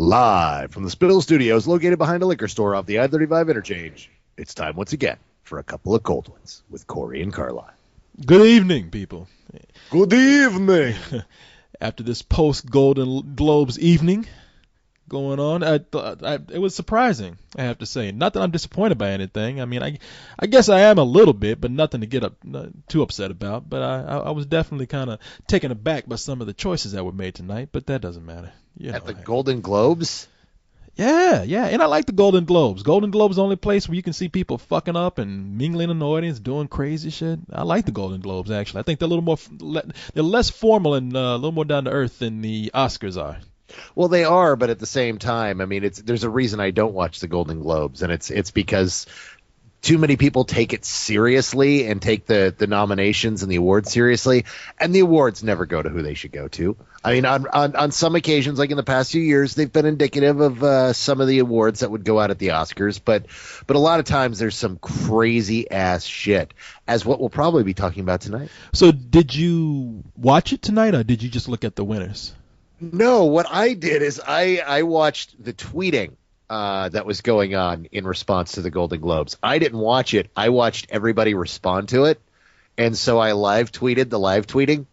Live from the Spill Studios, located behind a liquor store off the I-35 interchange, it's time once again for a couple of cold ones with Corey and Carlisle. Good evening, people. Good evening. After this post-Golden Globes evening going on, it was surprising, I have to say. Not that I'm disappointed by anything. I mean, I guess I am a little bit, but nothing to get too upset about. But I was definitely kind of taken aback by some of the choices that were made tonight, but that doesn't matter. At the Golden Globes? Yeah, and I like the Golden Globes. Golden Globes is the only place where you can see people fucking up and mingling in the audience, doing crazy shit. I like the Golden Globes, actually. I think they're a little more, they're less formal and a little more down to earth than the Oscars are. Well, they are, but at the same time, I mean, there's a reason I don't watch the Golden Globes, and it's because too many people take it seriously and take the nominations and the awards seriously, and the awards never go to who they should go to. I mean, on some occasions, like in the past few years, they've been indicative of some of the awards that would go out at the Oscars, but a lot of times there's some crazy ass shit, as what we'll probably be talking about tonight. So did you watch it tonight, or did you just look at the winners? No, what I did is I watched the tweeting that was going on in response to the Golden Globes. I didn't watch it. I watched everybody respond to it, and so I live tweeted the live tweeting.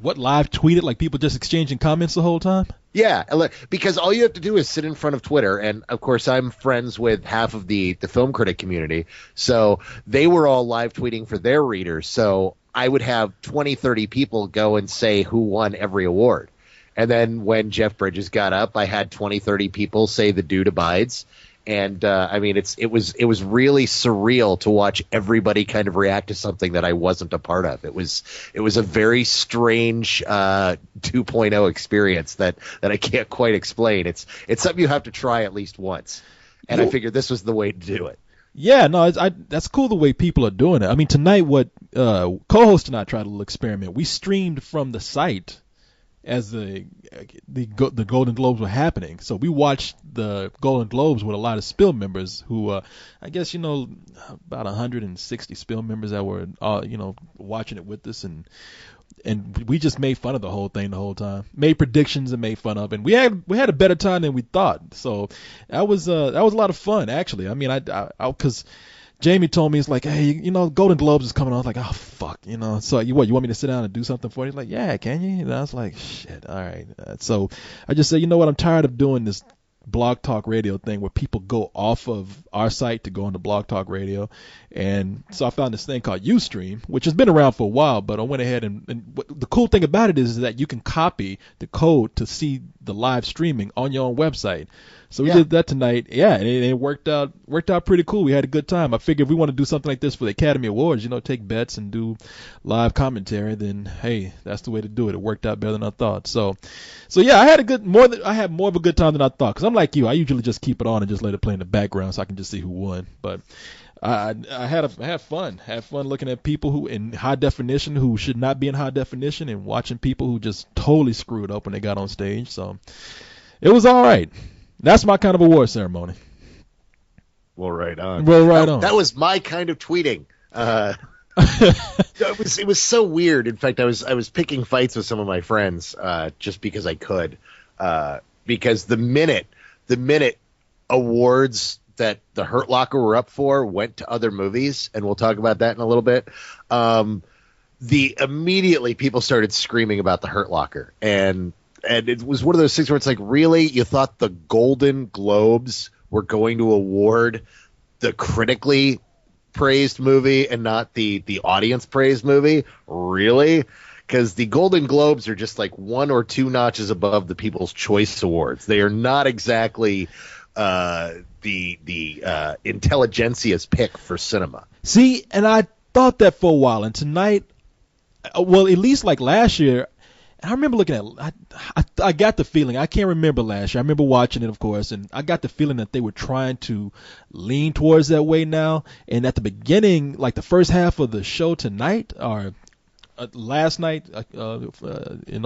What, live tweeted? Like people just exchanging comments the whole time? Yeah, because all you have to do is sit in front of Twitter, and of course I'm friends with half of the film critic community, so they were all live tweeting for their readers, so I would have 20, 30 people go and say who won every award. And then when Jeff Bridges got up, I had 20, 30 people say the dude abides. And I mean, it was really surreal to watch everybody kind of react to something that I wasn't a part of. It was a very strange 2.0 experience that I can't quite explain. It's something you have to try at least once. And I figured this was the way to do it. Yeah, no, that's cool the way people are doing it. I mean, tonight, what co-host and I tried a little experiment. We streamed from the site as the Golden Globes were happening. So we watched the Golden Globes with a lot of Spill members who, I guess, about 160 Spill members that were, watching it with us, and we just made fun of the whole thing the whole time. Made predictions and made fun of it. And we had a better time than we thought. So that was a lot of fun, actually. I mean, because Jamie told me, it's like, hey, Golden Globes is coming on. I was like, oh, fuck, So you want me to sit down and do something for you? He's like, yeah, can you? And I was like, shit, all right. So I just said, you know what? I'm tired of doing this Blog Talk Radio thing where people go off of our site to go into Blog Talk Radio. And so I found this thing called Ustream, which has been around for a while, but I went ahead and the cool thing about it is that you can copy the code to see the live streaming on your own website. So we did that tonight. Yeah, and it worked out pretty cool. We had a good time. I figured if we want to do something like this for the Academy Awards, take bets and do live commentary, then hey, that's the way to do it. It worked out better than I thought. So yeah, I had more of a good time than I thought, because I'm like you. I usually just keep it on and just let it play in the background so I can just see who won. But I had fun. Had fun looking at people who in high definition who should not be in high definition, and watching people who just totally screwed up when they got on stage. So it was all right. That's my kind of award ceremony. Well, right on. That was my kind of tweeting. It was so weird. In fact, I was picking fights with some of my friends just because I could. Because the minute awards that the Hurt Locker were up for went to other movies, and we'll talk about that in a little bit, immediately people started screaming about the Hurt Locker, and it was one of those things where it's like, really? You thought the Golden Globes were going to award the critically praised movie and not the audience praised movie? Really? Because the Golden Globes are just like one or two notches above the People's Choice Awards. They are not exactly the intelligentsia's pick for cinema. See, and I thought that for a while, and tonight, well, at least like last year, I remember looking at I got the feeling, I can't remember last year, I remember watching it, of course, and I got the feeling that they were trying to lean towards that way now. And at the beginning, like the first half of the show tonight, or last night,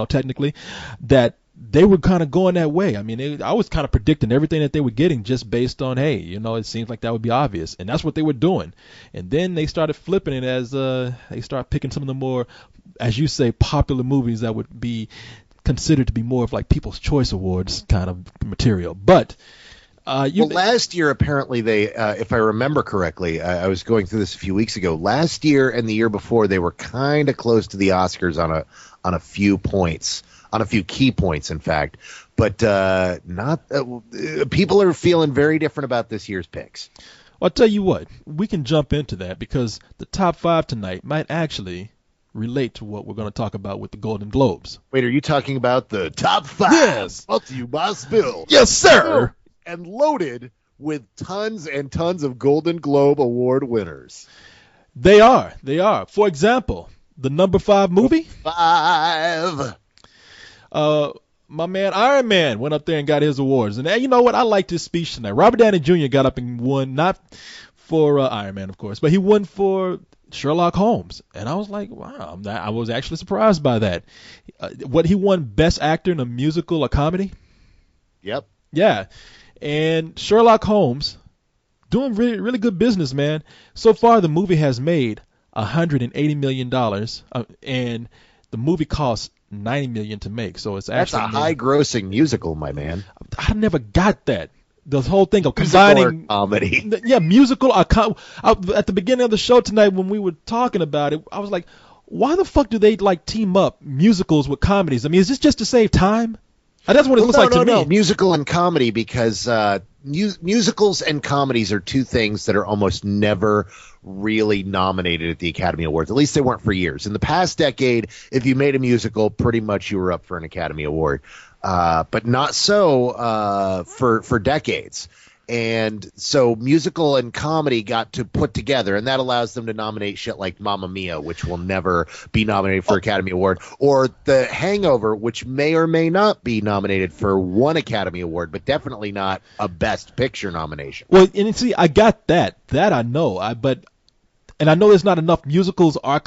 technically, that they were kind of going that way. I mean, I was kind of predicting everything that they were getting just based on, hey, it seems like that would be obvious. And that's what they were doing. And then they started flipping it as they started picking some of the more, as you say, popular movies that would be considered to be more of like People's Choice Awards kind of material. But last year, apparently they, if I remember correctly, I was going through this a few weeks ago. Last year and the year before, they were kind of close to the Oscars on a few points, on a few key points, in fact. But not people are feeling very different about this year's picks. Well, I'll tell you what, we can jump into that because the top 5 tonight might actually relate to what we're going to talk about with the Golden Globes. Wait, are you talking about the top 5? Yes. Brought to you by Spill. Yes, sir. And loaded with tons and tons of Golden Globe Award winners. They are. For example, the number 5 movie. 5. My man Iron Man went up there and got his awards. And you know what? I liked his speech tonight. Robert Downey Jr. got up and won, not for Iron Man, of course, but he won for Sherlock Holmes. And I was like, wow, I was actually surprised by that. What he won Best Actor in a Musical or Comedy? Yep. Yeah. And Sherlock Holmes doing really, really good business, man. So far, the movie has made $180 million, and the movie cost $90 million to make. So it's actually that's a high-grossing musical, my man. I never got that. The whole thing of musical combining comedy. Yeah, musical. At the beginning of the show tonight, when we were talking about it, I was like, why the fuck do they like team up musicals with comedies? I mean, is this just to save time? That's what it looks like to me. No, musical and comedy, because musicals and comedies are two things that are almost never really nominated at the Academy Awards. At least they weren't for years. In the past decade, if you made a musical, pretty much you were up for an Academy Award. But not so for decades. And so musical and comedy got to put together, and that allows them to nominate shit like Mamma Mia, which will never be nominated for Academy Award, or The Hangover, which may or may not be nominated for one Academy Award, but definitely not a Best Picture nomination. Well, and see, I got that. That I know. And I know there's not enough musicals or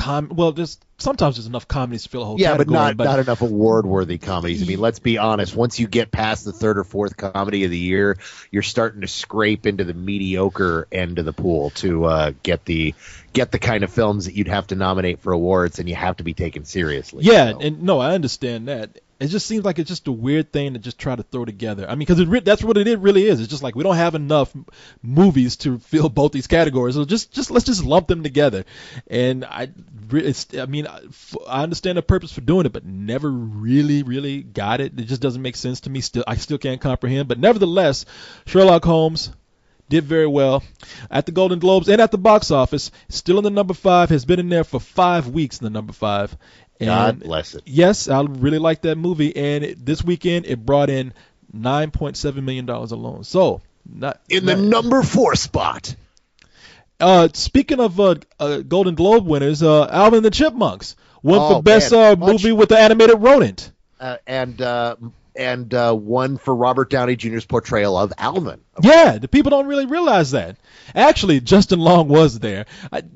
sometimes there's enough comedies to fill a whole category. But not enough award-worthy comedies. I mean, let's be honest. Once you get past the third or fourth comedy of the year, you're starting to scrape into the mediocre end of the pool to get the kind of films that you'd have to nominate for awards, and you have to be taken seriously. Yeah, so. And no, I understand that. It just seems like it's just a weird thing to just try to throw together. I mean, because that's what it really is. It's just like we don't have enough movies to fill both these categories. So let's just lump them together. And I understand the purpose for doing it, but never really got it. It just doesn't make sense to me. I still can't comprehend. But nevertheless, Sherlock Holmes did very well at the Golden Globes and at the box office. Still in the number 5. Has been in there for 5 weeks in the number 5. And God bless it. Yes, I really like that movie. And this weekend, it brought in $9.7 million alone. So, the number 4 spot. Speaking of Golden Globe winners, Alvin and the Chipmunks won for Best Movie with the Animated Rodent. And one for Robert Downey Jr.'s portrayal of Alvin. Yeah, the people don't really realize that. Actually, Justin Long was there.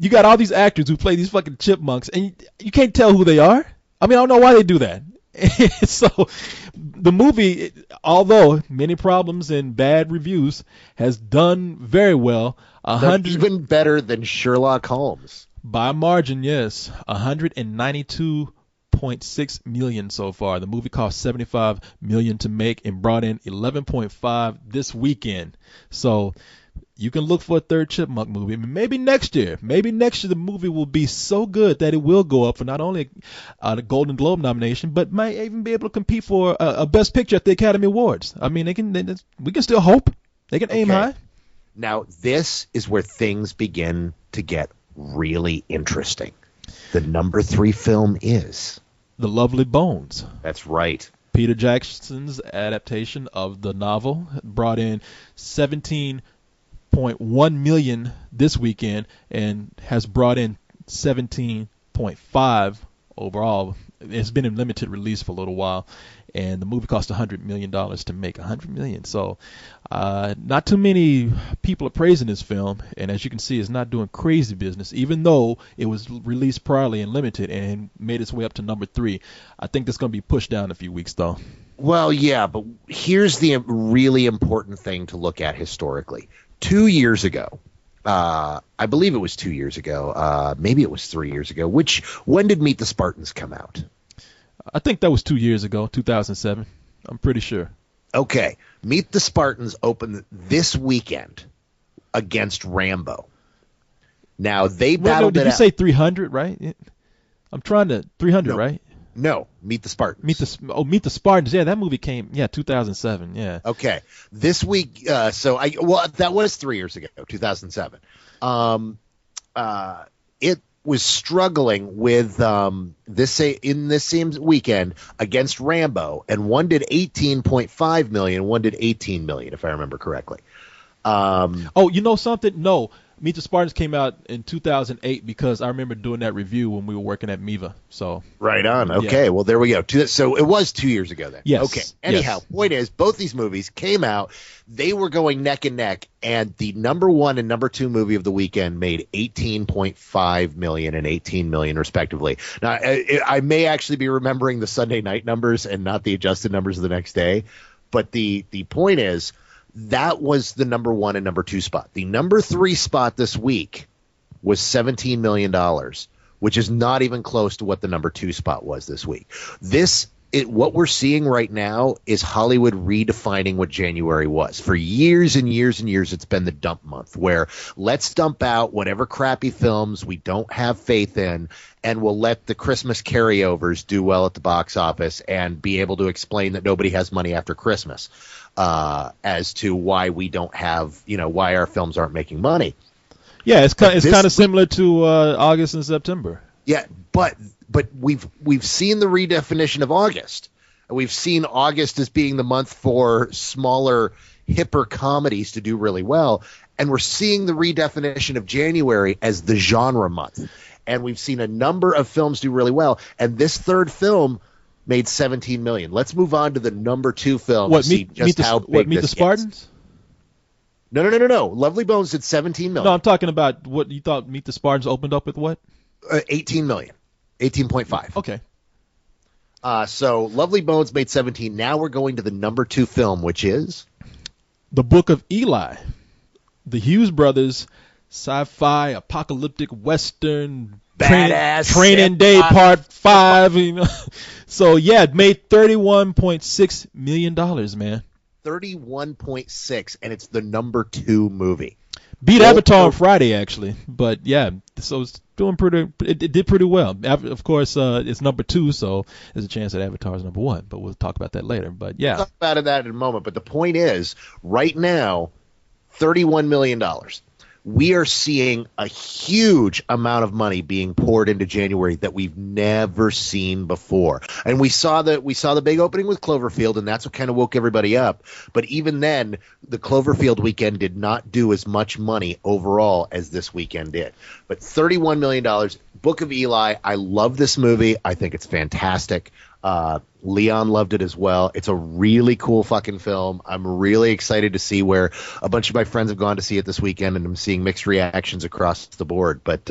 You got all these actors who play these fucking chipmunks, and you can't tell who they are. I mean, I don't know why they do that. So the movie, although many problems and bad reviews, has done very well. Even better than Sherlock Holmes. By a margin, yes. 192.6 million so far. The movie cost $75 million to make and brought in 11.5 this weekend. So you can look for a third Chipmunk movie. Maybe next year the movie will be so good that it will go up for not only the Golden Globe nomination, but might even be able to compete for a Best Picture at the Academy Awards. I mean, we can still hope. They can aim high. Now, this is where things begin to get really interesting. The number 3 film is The Lovely Bones. That's right. Peter Jackson's adaptation of the novel brought in 17.1 million this weekend and has brought in 17.5 overall. It's been in limited release for a little while, and the movie cost $100 million to make. $100 million. So not too many people are praising this film, and as you can see, it's not doing crazy business, even though it was released priorly and limited and made its way up to number 3. I think that's going to be pushed down a few weeks, though. Well, yeah, but here's the really important thing to look at historically. 2 years ago, I believe it was 2 years ago, maybe it was 3 years ago. When did Meet the Spartans come out? I think that was 2 years ago, 2007. I'm pretty sure. Okay, Meet the Spartans opened this weekend against Rambo. Now they battled. Did you say 300? Right? I'm trying to 300, No. right? No, Meet the Spartans. Meet the Spartans. Yeah, that movie came. Yeah, 2007. Yeah. Okay, this week. That was 3 years ago, 2007. It was struggling with this same weekend against Rambo, and one did 18.5 million, one did 18 million, if I remember correctly. Oh, you know something? No, Meet the Spartans came out in 2008 because I remember doing that review when we were working at Miva. So right on. Okay, yeah. well there we go. So it was 2 years ago then. Yes. Okay. Anyhow, Yes. point is, both these movies came out. They were going neck and neck, and the number one and number two movie of the weekend made 18.5 million and 18 million respectively. Now, I may actually be remembering the Sunday night numbers and not the adjusted numbers of the next day, but the point is, that was the number one and number two spot. The number three spot this week was $17 million, which is not even close to what the number two spot was this week. What we're seeing right now is Hollywood redefining what January was. For years and years and years, it's been the dump month, where let's dump out whatever crappy films we don't have faith in, and we'll let the Christmas carryovers do well at the box office and be able to explain that nobody has money after Christmas, as to why we don't have, why our films aren't making money. Yeah, it's kind of similar to August and September. Yeah, but we've seen the redefinition of August. We've seen August as being the month for smaller, hipper comedies to do really well, and we're seeing the redefinition of January as the genre month. And we've seen a number of films do really well, and this third film made 17 million. Let's move on to the number two film to see just how big Meet the this Spartans? is. No. Lovely Bones did 17 million. No, I'm talking about what you thought Meet the Spartans opened up with what? 18 million. 18.5. Okay. So Lovely Bones made 17. Now we're going to the number two film, which is The Book of Eli. The Hughes brothers sci-fi apocalyptic western Badass training day part 5, So yeah, it made $31.6 million, man. 31.6, and it's the number two movie. Beat Avatar on Friday, actually, but yeah, so it's doing pretty. It did pretty well. Of course, it's number two, so there's a chance that Avatar is number one. But we'll talk about that later. But yeah, We'll talk about that in a moment. But the point is, right now, $31 million. We are seeing a huge amount of money being poured into January that we've never seen before. And we saw the big opening with Cloverfield, and that's what kind of woke everybody up. But even then, the Cloverfield weekend did not do as much money overall as this weekend did. But $31 million. Book of Eli, I love this movie. I think it's fantastic. Leon loved it as well. It's a really cool fucking film. I'm really excited to see where a bunch of my friends have gone to see it this weekend, and I'm seeing mixed reactions across the board. But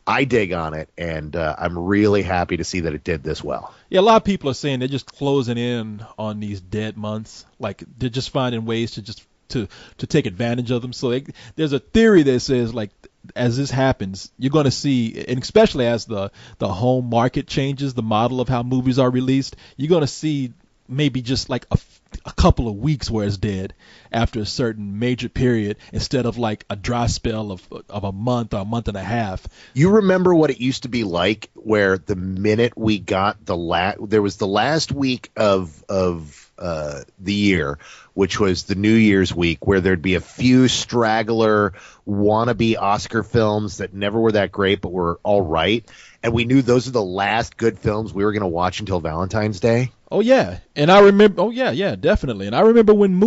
I dig on it, and I'm really happy to see that it did this well. Yeah, a lot of people are saying they're just closing in on these dead months. Like they're just finding ways to just to take advantage of them. So there's a theory that says, like, as this happens, you're going to see, and especially as the home market changes, the model of how movies are released, you're going to see maybe just like a couple of weeks where it's dead after a certain major period, instead of like a dry spell of a month or a month and a half. You remember what it used to be like, where the minute we got there was the last week of the year, which was the New Year's week, where there'd be a few straggler wannabe Oscar films that never were that great but were all right, and we knew those are the last good films we were going to watch until Valentine's Day. Oh yeah, and I remember. Oh yeah, definitely. And I remember when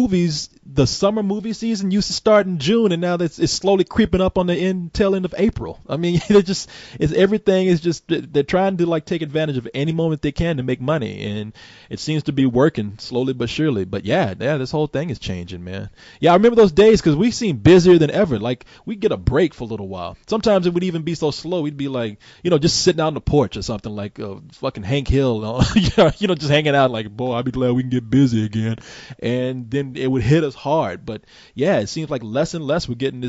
the summer movie season used to start in June, and now it's slowly creeping up on the tail end of April. I mean, everything is just, they're trying to like take advantage of any moment they can to make money, and it seems to be working slowly but surely. But yeah, this whole thing is changing, man. Yeah, I remember those days because we seemed busier than ever. Like we'd get a break for a little while. Sometimes it would even be so slow. We'd be like, just sitting out on the porch or something, like fucking Hank Hill, just hanging out, like, boy, I'd be glad we can get busy again. And then it would hit us hard. But yeah, it seems like less and less we're getting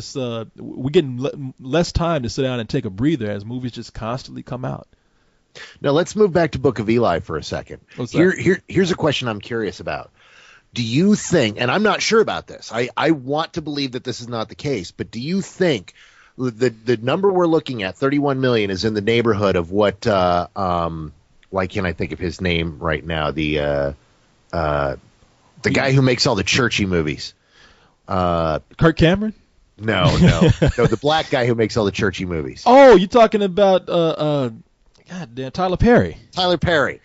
less time to sit down and take a breather as movies just constantly come out. Now let's move back to Book of Eli for a second. What's that? Here's a question I'm curious about. Do you think, and I'm not sure about this, I want to believe that this is not the case, but do you think the number we're looking at, 31 million, is in the neighborhood of what, why can't I think of his name right now? The guy who makes all the churchy movies. Kirk Cameron? No, the black guy who makes all the churchy movies. Oh, you're talking about God damn, Tyler Perry. Tyler Perry.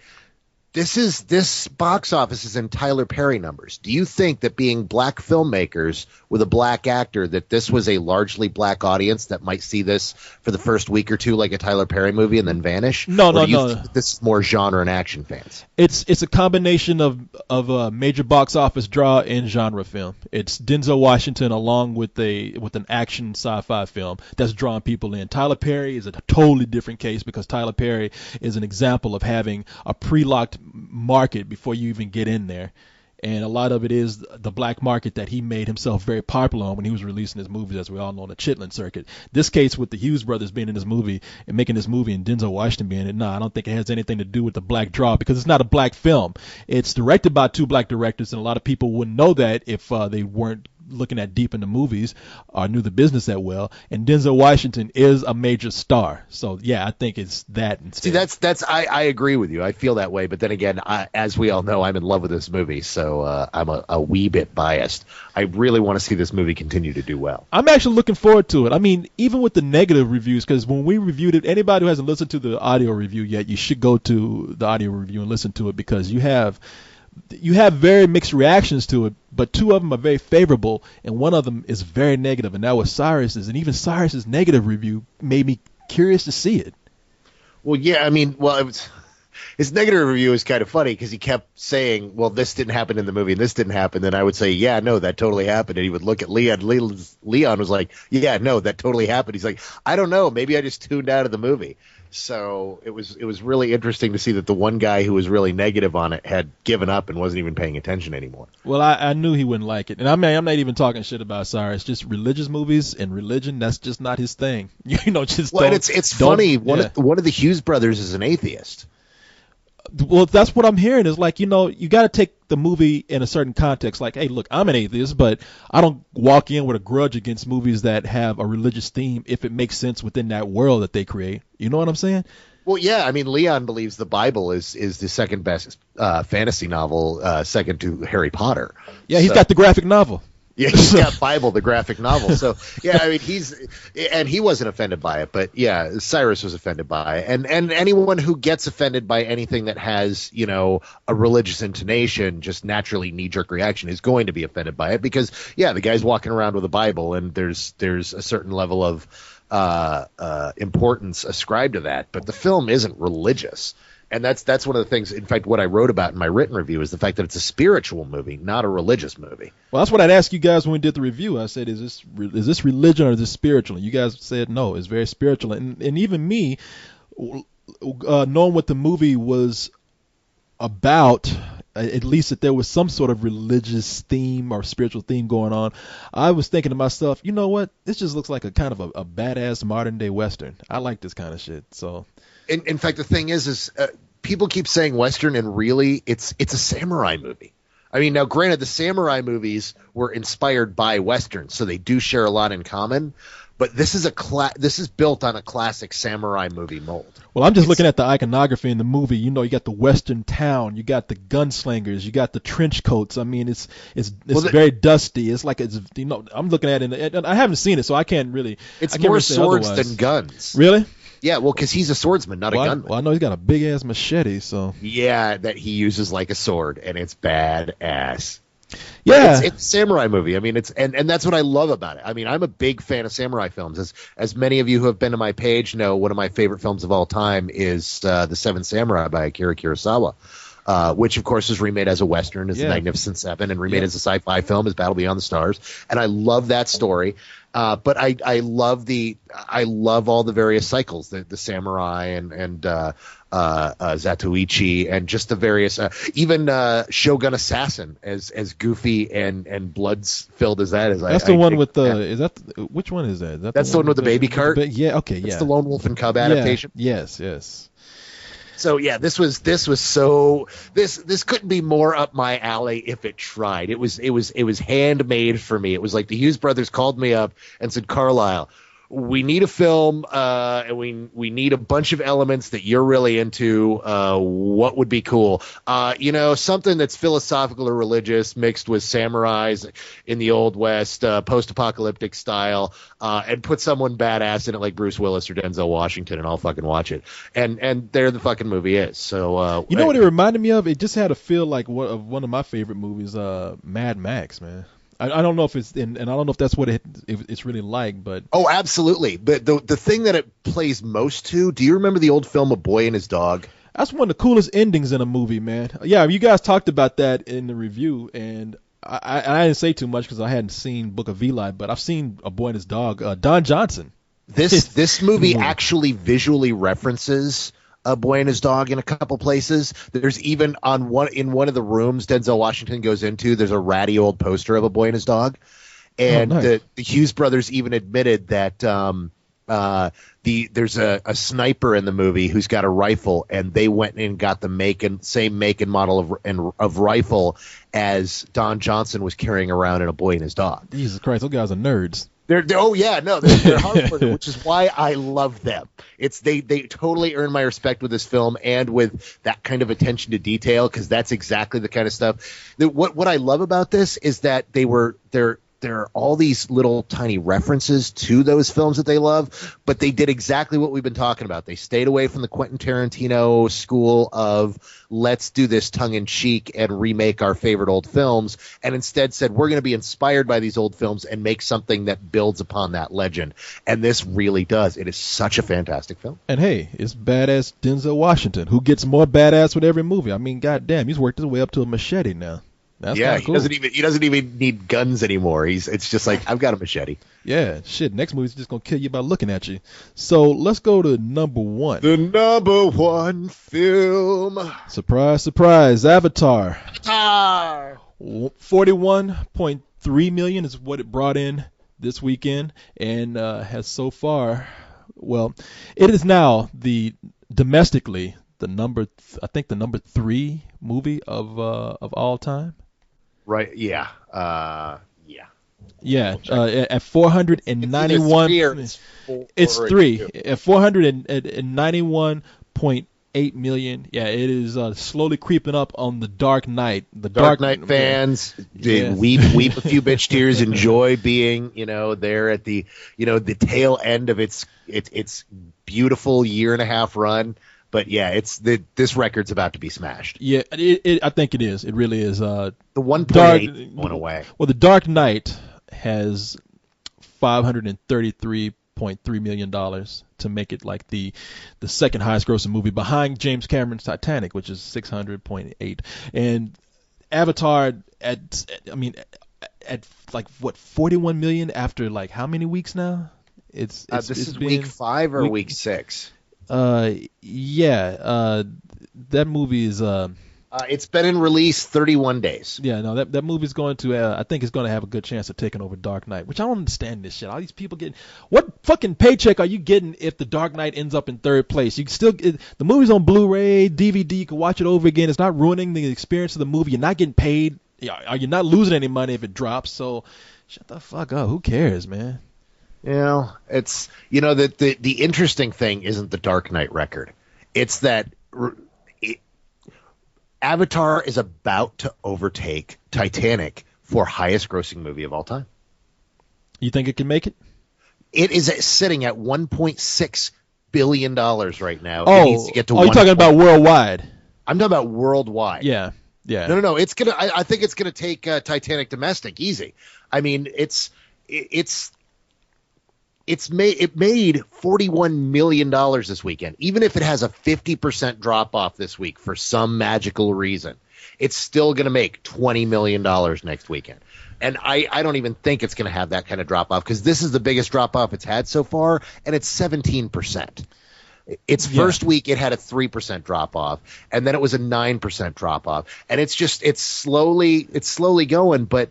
This box office is in Tyler Perry numbers. Do you think that being black filmmakers with a black actor, that this was a largely black audience that might see this for the first week or two like a Tyler Perry movie and then vanish? No. This is more genre and action fans. It's a combination of a major box office draw and genre film. It's Denzel Washington along with an action sci-fi film that's drawing people in. Tyler Perry is a totally different case because Tyler Perry is an example of having a pre-locked market before you even get in there. And a lot of it is the black market that he made himself very popular on when he was releasing his movies, as we all know, on the Chitlin circuit. This case with the Hughes brothers being in this movie and making this movie and Denzel Washington being in it, I don't think it has anything to do with the black draw because it's not a black film. It's directed by two black directors, and a lot of people wouldn't know that if they weren't looking at deep into movies or knew the business that well. And Denzel Washington is a major star. So, yeah, I think it's that instead. See, I agree with you. I feel that way. But then again, as we all know, I'm in love with this movie. So I'm a wee bit biased. I really want to see this movie continue to do well. I'm actually looking forward to it. I mean, even with the negative reviews, because when we reviewed it, anybody who hasn't listened to the audio review yet, you should go to the audio review and listen to it because you have very mixed reactions to it, but two of them are very favorable, and one of them is very negative, and that was Cyrus's. And even Cyrus's negative review made me curious to see it. Well, yeah, I mean, his negative review is kind of funny because he kept saying, well, this didn't happen in the movie and this didn't happen. And I would say, yeah, no, that totally happened. And he would look at Leon. Leon was like, yeah, no, that totally happened. He's like, I don't know. Maybe I just tuned out of the movie. So it was really interesting to see that the one guy who was really negative on it had given up and wasn't even paying attention anymore. Well, I knew he wouldn't like it. And I'm not even talking shit about Cyrus. Just religious movies and religion, that's just not his thing. Just well, it's funny. One of the Hughes brothers is an atheist. Well, that's what I'm hearing is like, you got to take the movie in a certain context. Like, hey, look, I'm an atheist, but I don't walk in with a grudge against movies that have a religious theme if it makes sense within that world that they create. You know what I'm saying? Well, yeah. I mean, Leon believes the Bible is the second best fantasy novel, second to Harry Potter. Yeah, he's got the graphic novel. Yeah, he's got Bible, the graphic novel. So, yeah, I mean, he wasn't offended by it, but yeah, Cyrus was offended by it. And anyone who gets offended by anything that has, a religious intonation, just naturally knee-jerk reaction is going to be offended by it because, yeah, the guy's walking around with a Bible and there's a certain level of importance ascribed to that, but the film isn't religious. And that's one of the things, in fact, what I wrote about in my written review is the fact that it's a spiritual movie, not a religious movie. Well, that's what I'd ask you guys when we did the review. I said, is this religion or is this spiritual? And you guys said, no, it's very spiritual. And even me, knowing what the movie was about, at least that there was some sort of religious theme or spiritual theme going on, I was thinking to myself, you know what? This just looks like a kind of a badass modern day Western. I like this kind of shit. So. In fact, the thing is people keep saying Western, and really, it's a samurai movie. I mean, now, granted, the samurai movies were inspired by Westerns, so they do share a lot in common. But this is built on a classic samurai movie mold. Well, I'm just looking at the iconography in the movie. You got the Western town, you got the gunslingers, you got the trench coats. I mean, it's very dusty. It's like I'm looking at it, and I haven't seen it, so I can't really. It's more swords than guns. Really? Yeah, well, because he's a swordsman, not a gunman. Well, I know he's got a big-ass machete, so... Yeah, that he uses like a sword, and it's badass. Yeah. It's a samurai movie. I mean, and that's what I love about it. I mean, I'm a big fan of samurai films. As many of you who have been to my page know, one of my favorite films of all time is The Seven Samurai by Akira Kurosawa. Which, of course, was remade as a Western, as The Magnificent Seven, and remade as a sci-fi film, as Battle Beyond the Stars. And I love that story. But I love all the various cycles, the samurai and Zatoichi, and just the various, even Shogun Assassin, as goofy and bloods filled as that is. That's the one with which one is that? That's the one with the baby cart? Yeah, okay, yeah. It's the Lone Wolf and Cub adaptation. Yes. So yeah, this couldn't be more up my alley if it tried. It was handmade for me. It was like the Hughes brothers called me up and said, Carlisle, we need a film, and we need a bunch of elements that you're really into. What would be cool? Something that's philosophical or religious mixed with samurais in the Old West, post-apocalyptic style, and put someone badass in it like Bruce Willis or Denzel Washington, and I'll fucking watch it. And there the fucking movie is. So you know what it reminded me of? It just had a feel like one of my favorite movies, Mad Max, man. I don't know if it's and I don't know if that's what it's really like, but oh, absolutely. But the thing that it plays most to, do you remember the old film A Boy and His Dog? That's one of the coolest endings in a movie, man. Yeah, you guys talked about that in the review, and I didn't say too much because I hadn't seen Book of Eli, but I've seen A Boy and His Dog. Don Johnson. This movie actually visually references A Boy and His Dog in a couple places. There's even in one of the rooms Denzel Washington goes into, there's a ratty old poster of A Boy and His Dog. And the Hughes brothers even admitted that there's a sniper in the movie who's got a rifle, and they went and got the same make and model of rifle as Don Johnson was carrying around in A Boy and His Dog. Jesus Christ, those guys are nerds. They're hardcore, which is why I love them. They totally earn my respect with this film and with that kind of attention to detail, because that's exactly the kind of stuff. What I love about this is that there are all these little tiny references to those films that they love, but they did exactly what we've been talking about. They stayed away from the Quentin Tarantino school of let's do this tongue-in-cheek and remake our favorite old films, and instead said we're going to be inspired by these old films and make something that builds upon that legend. And this really does. It is such a fantastic film. And hey, it's badass Denzel Washington, who gets more badass with every movie. I mean, goddamn, he's worked his way up to a machete now. That's cool. He doesn't even need guns anymore. It's just like, I've got a machete. Yeah, shit. Next movie's just gonna kill you by looking at you. So let's go to number one. The number one film. Surprise, surprise. Avatar. 41.3 million is what it brought in this weekend, and has so far. Well, it is now domestically the number 3 movie of all time. Right. Yeah. Yeah. At 491. It's 3 at 491.8 million. Yeah, it is slowly creeping up on The Dark Knight. The Dark Knight fans, weep a few bitch tears. Enjoy being, there at the tail end of its beautiful year and a half run. But yeah, this record's about to be smashed. Yeah, I think it is. It really is. The 1.8 went away. Well, The Dark Knight has $533.3 million to make it like the second highest grossing movie behind James Cameron's Titanic, which is 600.8, and Avatar at like what 41 million after like how many weeks now? This is week 5 or week 6. That movie is it's been in release 31 days. Yeah, no, that movie's going to I think it's going to have a good chance of taking over Dark Knight, which I don't understand this shit. All these people getting what fucking paycheck are you getting if The Dark Knight ends up in third place? You can still the movie's on Blu-ray, DVD, you can watch it over again. It's not ruining the experience of the movie. You're not getting paid. You're not losing any money if it drops. So shut the fuck up. Who cares, man? It's the interesting thing isn't the Dark Knight record. It's that Avatar is about to overtake Titanic for highest grossing movie of all time. You think it can make it? It is sitting at $1.6 billion right now. Oh, it needs to get to you're talking about worldwide. I'm talking about worldwide. Yeah. No. It's gonna. I think it's gonna take Titanic domestic easy. I mean, it made $41 million this weekend. Even if it has a 50% drop off this week for some magical reason, it's still going to make $20 million next weekend. And I don't even think it's going to have that kind of drop off, because this is the biggest drop off it's had so far, and it's 17%. Its first week, it had a 3% drop off, and then it was a 9% drop off. And it's slowly going, but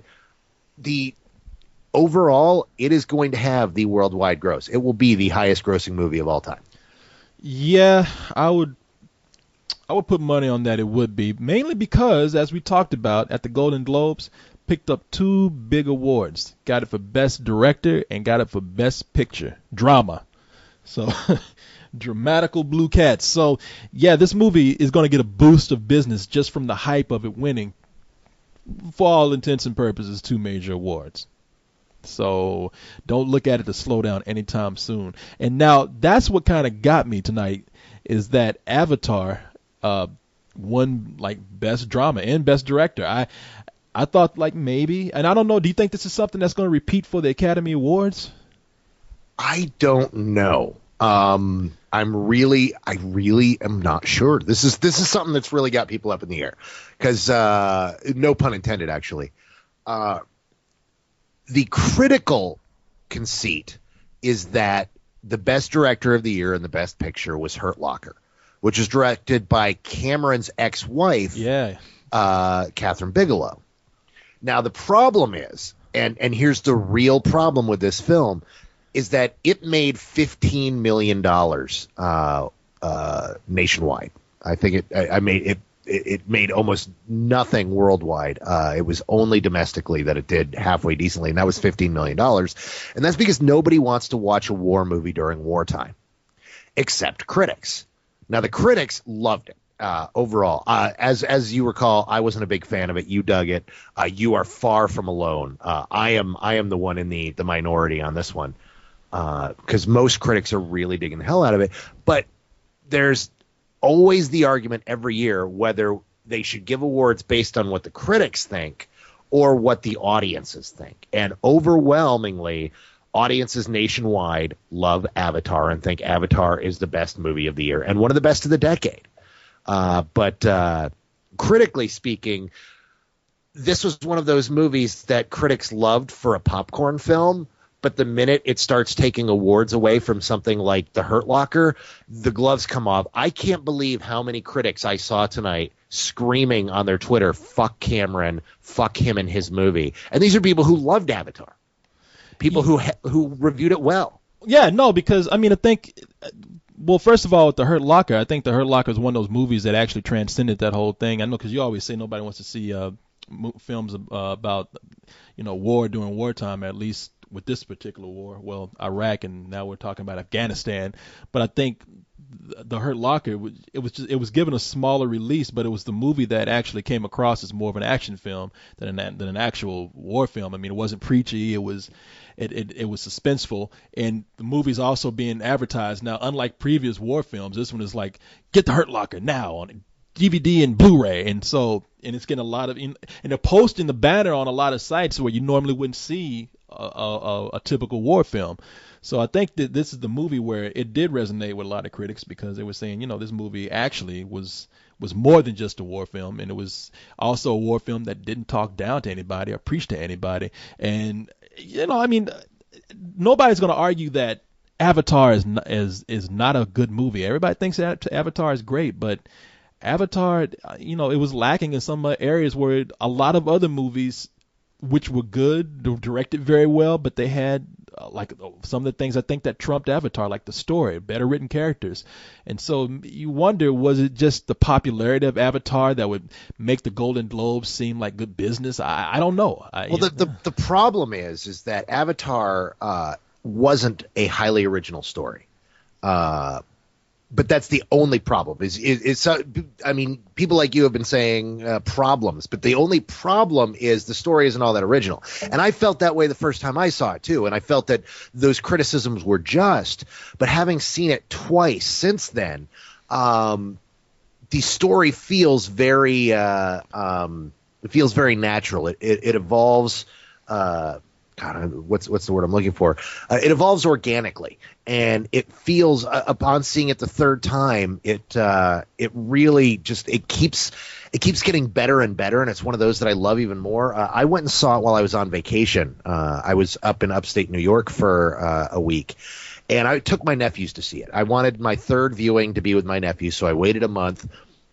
overall, it is going to have the worldwide gross. It will be the highest grossing movie of all time. Yeah, I would I would put money on that it would be, mainly because, as we talked about at the Golden Globes, picked up 2 big awards. Got it for Best Director and got it for Best Picture. Drama. So, dramatical Blue Cats. So, yeah, this movie is going to get a boost of business just from the hype of it winning, for all intents and purposes, 2 major awards. So, don't look at it to slow down anytime soon. And now, that's what kind of got me tonight, is that Avatar won like Best Drama and Best Director. I thought like maybe, and I don't know, do you think this is something that's going to repeat for the Academy Awards? I don't know. I really am not sure. This is something that's really got people up in the air, because no pun intended, actually. The critical conceit is that the Best Director of the Year and the Best Picture was Hurt Locker, which is directed by Cameron's ex-wife, Catherine Bigelow. Now, the problem is, and here's the real problem with this film, is that it made $15 million nationwide. I think it made almost nothing worldwide. It was only domestically that it did halfway decently, and that was $15 million. And that's because nobody wants to watch a war movie during wartime, except critics. Now, the critics loved it overall. As you recall, I wasn't a big fan of it. You dug it. You are far from alone. I am the one in the minority on this one, because most critics are really digging the hell out of it. But there's always the argument every year whether they should give awards based on what the critics think or what the audiences think. And overwhelmingly, audiences nationwide love Avatar and think Avatar is the best movie of the year and one of the best of the decade. But critically speaking, this was one of those movies that critics loved for a popcorn film, but the minute it starts taking awards away from something like The Hurt Locker, the gloves come off. I can't believe how many critics I saw tonight screaming on their Twitter, "Fuck Cameron, fuck him and his movie." And these are people who loved Avatar. People who reviewed it well. Yeah, no, because, I mean, I think, well, first of all, with The Hurt Locker, I think The Hurt Locker is one of those movies that actually transcended that whole thing. I know, because you always say nobody wants to see films about, war during wartime, at least with this particular war. Well, Iraq, and now we're talking about Afghanistan. But I think The Hurt Locker, it was given a smaller release, but it was the movie that actually came across as more of an action film than an actual war film. I mean, it wasn't preachy. It was suspenseful, and the movie's also being advertised now. Unlike previous war films, this one is like, get The Hurt Locker now on DVD and Blu-ray, and it's getting a lot of, and they're posting the banner on a lot of sites where you normally wouldn't see a typical war film. So I think that this is the movie where it did resonate with a lot of critics, because they were saying, this movie actually was more than just a war film, and it was also a war film that didn't talk down to anybody or preach to anybody. And I mean, nobody's going to argue that Avatar is not a good movie. Everybody thinks that Avatar is great, but Avatar, it was lacking in some areas where a lot of other movies, which were good, directed very well, but they had like some of the things I think that trumped Avatar, like the story, better written characters. And so you wonder, was it just the popularity of Avatar that would make the Golden Globes seem like good business? I don't know. The problem is that Avatar wasn't a highly original story. But that's the only problem. I mean, people like you have been saying problems, but the only problem is the story isn't all that original. And I felt that way the first time I saw it too, and I felt that those criticisms were just. But having seen it twice since then, the story feels very natural. It evolves. What's the word I'm looking for? It evolves organically, and it feels, upon seeing it the third time, it really just it keeps getting better and better, and it's one of those that I love even more. I went and saw it while I was on vacation. I was up in upstate New York for a week, and I took my nephews to see it. I wanted my third viewing to be with my nephews, so I waited a month.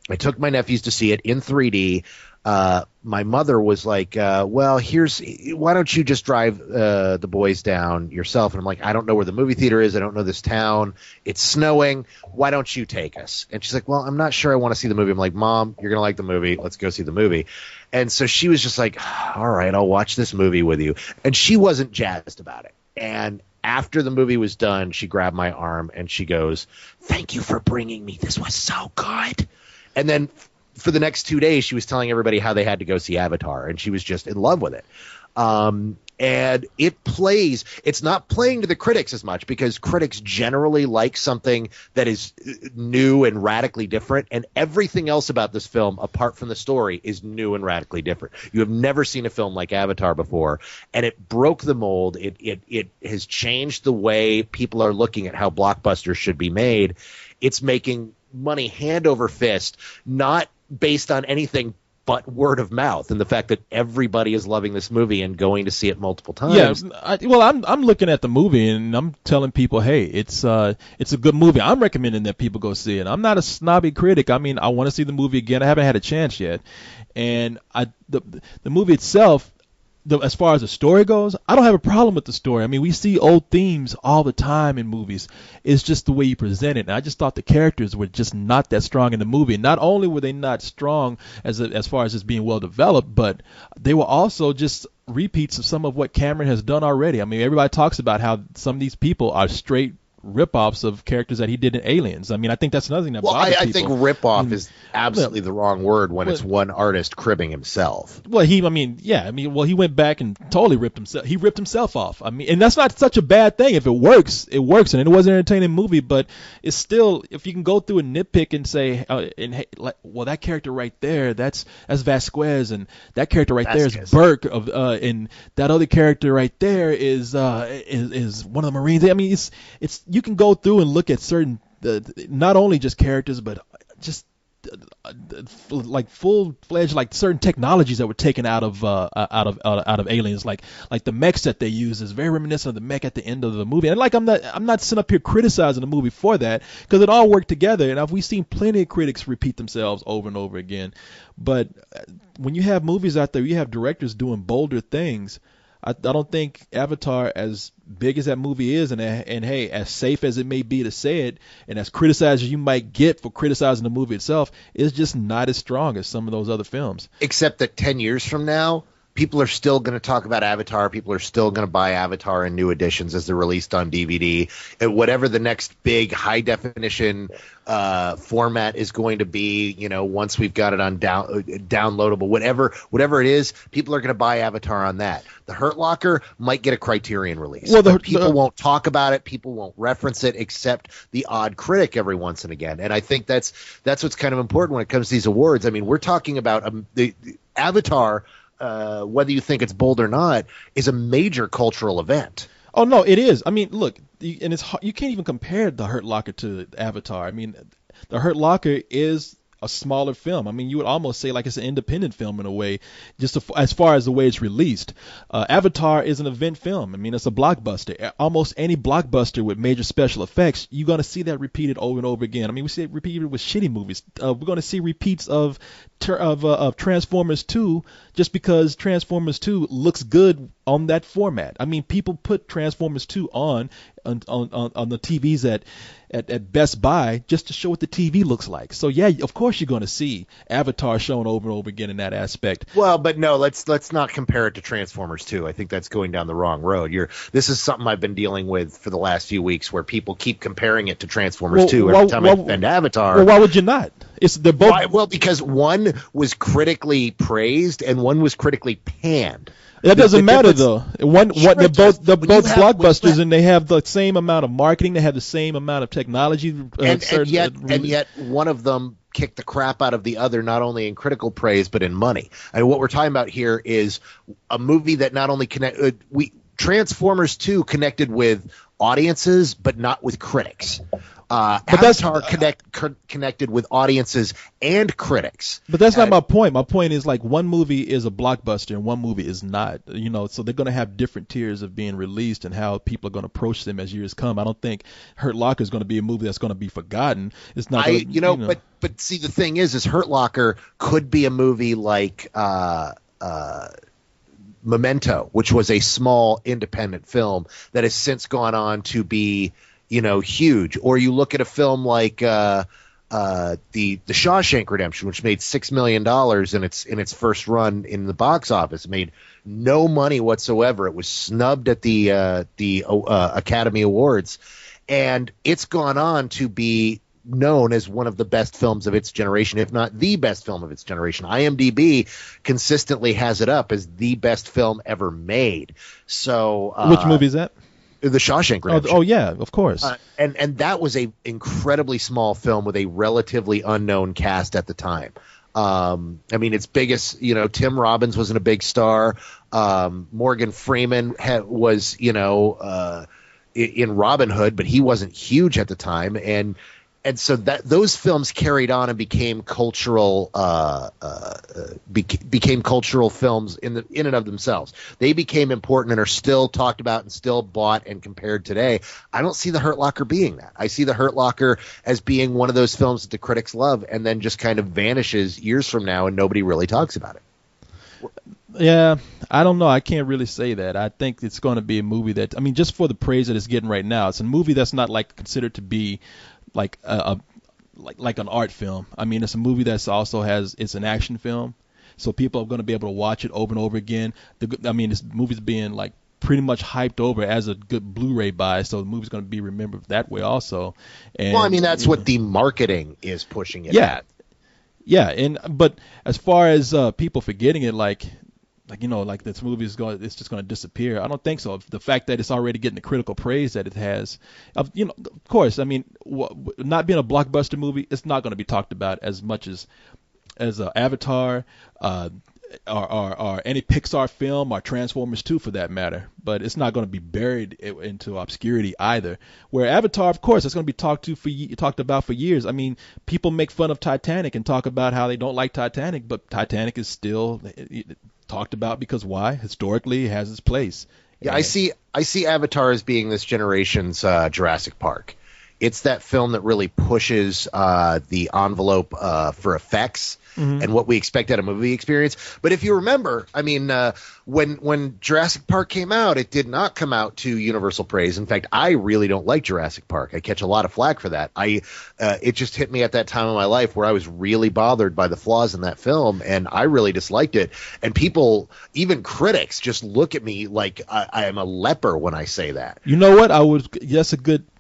I took my nephews to see it in 3D. my mother was like, well, why don't you just drive the boys down yourself? And I'm like, I don't know where the movie theater is. I don't know this town. It's snowing. Why don't you take us? And she's like, well, I'm not sure I want to see the movie. I'm like, Mom, you're going to like the movie. Let's go see the movie. And so she was just like, all right, I'll watch this movie with you. And she wasn't jazzed about it. And after the movie was done, she grabbed my arm and she goes, thank you for bringing me. This was so good. And then for the next 2 days, she was telling everybody how they had to go see Avatar, and she was just in love with it. And it's not playing to the critics as much because critics generally like something that is new and radically different, and everything else about this film, apart from the story, is new and radically different. You have never seen a film like Avatar before, and it broke the mold. It has changed the way people are looking at how blockbusters should be made. It's making money hand over fist, not based on anything but word of mouth and the fact that everybody is loving this movie and going to see it multiple times. Yeah, I'm looking at the movie and I'm telling people, hey, it's a good movie. I'm recommending that people go see it. I'm not a snobby critic. I mean, I want to see the movie again. I haven't had a chance yet, and the movie itself. As far as the story goes, I don't have a problem with the story. I mean, we see old themes all the time in movies. It's just the way you present it. And I just thought the characters were just not that strong in the movie. Not only were they not strong as far as just being well developed, but they were also just repeats of some of what Cameron has done already. I mean, everybody talks about how some of these people are straight rip-offs of characters that he did in Aliens. I mean, I think that's another thing that bothers people. I think rip-off is absolutely the wrong word when it's one artist cribbing himself. Well, he went back and totally ripped himself. He ripped himself off. I mean, and that's not such a bad thing. If it works, it works. And it was an entertaining movie, but it's still, if you can go through and nitpick and say, well, that character right there, that's Vasquez, and that character right there is Burke, and that other character right there is one of the Marines. I mean, it's you can go through and look at certain, not only just characters, but just like full-fledged, like certain technologies that were taken out of Aliens, like the mechs that they use is very reminiscent of the mech at the end of the movie. And like I'm not sitting up here criticizing the movie for that, because it all worked together. And we've seen plenty of critics repeat themselves over and over again. But when you have movies out there, you have directors doing bolder things. I don't think Avatar, as big as that movie is, and hey, as safe as it may be to say it, and as criticized as you might get for criticizing the movie itself, is just not as strong as some of those other films. Except that 10 years from now, people are still going to talk about Avatar. People are still going to buy Avatar in new editions as they're released on DVD. And whatever the next big high-definition format is going to be, once we've got it on downloadable, whatever it is, people are going to buy Avatar on that. The Hurt Locker might get a Criterion release. Well, people won't talk about it. People won't reference it except the odd critic every once and again. And I think that's what's kind of important when it comes to these awards. I mean, we're talking about the Avatar, whether you think it's bold or not, is a major cultural event. Oh no, it is. I mean, look, and you can't even compare the Hurt Locker to Avatar. I mean, the Hurt Locker is a smaller film. I mean, you would almost say like it's an independent film in a way, just as far as the way it's released. Avatar is an event film. I mean, it's a blockbuster. Almost any blockbuster with major special effects, you're going to see that repeated over and over again. I mean, we see it repeated with shitty movies. We're going to see repeats of Transformers 2 just because Transformers 2 looks good on that format. I mean, people put Transformers 2 on the TVs at Best Buy just to show what the TV looks like. So yeah, of course you're going to see Avatar shown over and over again in that aspect. Well, but no, let's not compare it to Transformers 2. I think that's going down the wrong road. This is something I've been dealing with for the last few weeks, where people keep comparing it to Transformers 2 every time I defend Avatar. Well, why would you not? They're both. Well, because one was critically praised and one was critically panned. That doesn't matter though. They're both blockbusters, and they have the same amount of marketing. They have the same amount of technology. And yet one of them kicked the crap out of the other, not only in critical praise but in money. I mean, what we're talking about here is a movie that not only Transformers 2 connected with audiences but not with critics. Avatar connected with audiences and critics. But that's not my point. My point is like one movie is a blockbuster and one movie is not. So they're going to have different tiers of being released and how people are going to approach them as years come. I don't think Hurt Locker is going to be a movie that's going to be forgotten. It's not. But see, the thing is Hurt Locker could be a movie like Memento, which was a small independent film that has since gone on to be huge. Or you look at a film like the Shawshank Redemption, which made $6 million in its first run in the box office. It made no money whatsoever. It was snubbed at the Academy Awards, and it's gone on to be known as one of the best films of its generation, if not the best film of its generation. IMDb consistently has it up as the best film ever made. So, which movie is that? The Shawshank Redemption. Oh yeah, of course. And that was a incredibly small film with a relatively unknown cast at the time. Its biggest, Tim Robbins wasn't a big star. Morgan Freeman was, in Robin Hood, but he wasn't huge at the time. And so those films carried on and became cultural became cultural films in and of themselves. They became important and are still talked about and still bought and compared today. I don't see The Hurt Locker being that. I see The Hurt Locker as being one of those films that the critics love and then just kind of vanishes years from now and nobody really talks about it. Yeah, I don't know. I can't really say that. I think it's going to be a movie that, just for the praise that it's getting right now, it's a movie that's not considered to be like like an art film. It's a movie that's also it's an action film, so people are going to be able to watch it over and over again. This movie's being pretty much hyped over as a good Blu-ray buy, so the movie's going to be remembered that way also. And, that's what the marketing is pushing it at. at. Yeah, but as far as people forgetting it, this movie it's just going to disappear. I don't think so. The fact that it's already getting the critical praise that it has, of course, not being a blockbuster movie, it's not going to be talked about as much as Avatar, or any Pixar film or Transformers 2 for that matter. But it's not going to be buried into obscurity either. Where Avatar, of course, it's going to be talked about for years. People make fun of Titanic and talk about how they don't like Titanic, but Titanic is still talked about because why? Historically, it has its place. Yeah, I see Avatar as being this generation's Jurassic Park. It's that film that really pushes the envelope for effects and what we expect out of a movie experience. But if you remember, when Jurassic Park came out, it did not come out to universal praise. In fact, I really don't like Jurassic Park. I catch a lot of flack for that. It just hit me at that time in my life where I was really bothered by the flaws in that film, and I really disliked it. And people, even critics, just look at me like I am a leper when I say that. You know what?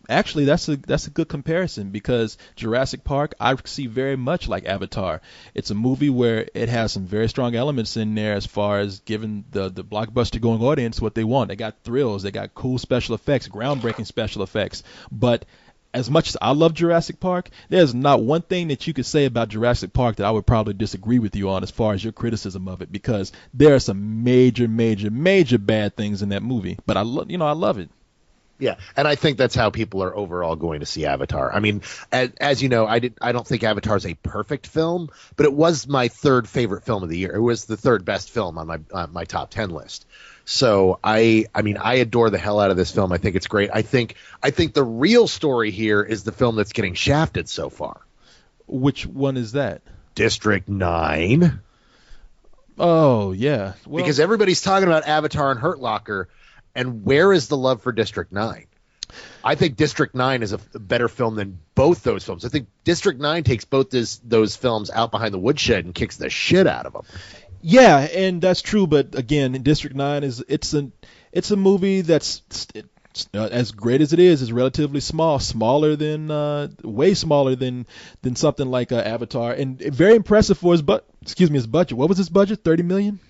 Actually, that's a good comparison because Jurassic Park I see very much like Avatar. It's a movie where it has some very strong elements in there as far as giving the blockbuster going audience what they want. They got thrills, they got cool special effects, groundbreaking special effects. But as much as I love Jurassic Park, there's not one thing that you could say about Jurassic Park that I would probably disagree with you on as far as your criticism of it, because there are some major bad things in that movie. But I love it. Yeah, and I think that's how people are overall going to see Avatar. As you know, I don't think Avatar is a perfect film, but it was my third favorite film of the year. It was the third best film on my top 10 list. So I adore the hell out of this film. I think it's great. I think the real story here is the film that's getting shafted so far. Which one is that? District 9. Oh yeah, because everybody's talking about Avatar and Hurt Locker. And where is the love for District 9? I think District 9 is a better film than both those films. I think District 9 takes both those films out behind the woodshed and kicks the shit out of them. Yeah, and that's true. But again, District 9 it's a movie that's as great as it is relatively small, way smaller than something like Avatar, and very impressive for his budget. What was his budget? $30 million.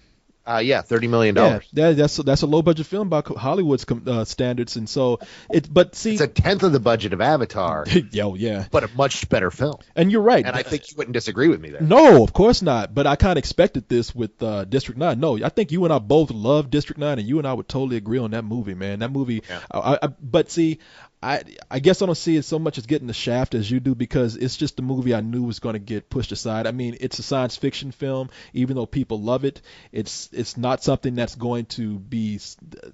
$30 million. Yeah, that's a low budget film by Hollywood's standards, and so it's a tenth of the budget of Avatar. Yeah, but a much better film. And you're right, and I think you wouldn't disagree with me there. No, of course not. But I kind of expected this with District 9. No, I think you and I both love District 9, and you and I would totally agree on that movie, man. That movie. Yeah. But see, I guess I don't see it so much as getting the shaft as you do, because it's just a movie I knew was going to get pushed aside. I mean, it's a science fiction film, even though people love it. It's not something that's going to be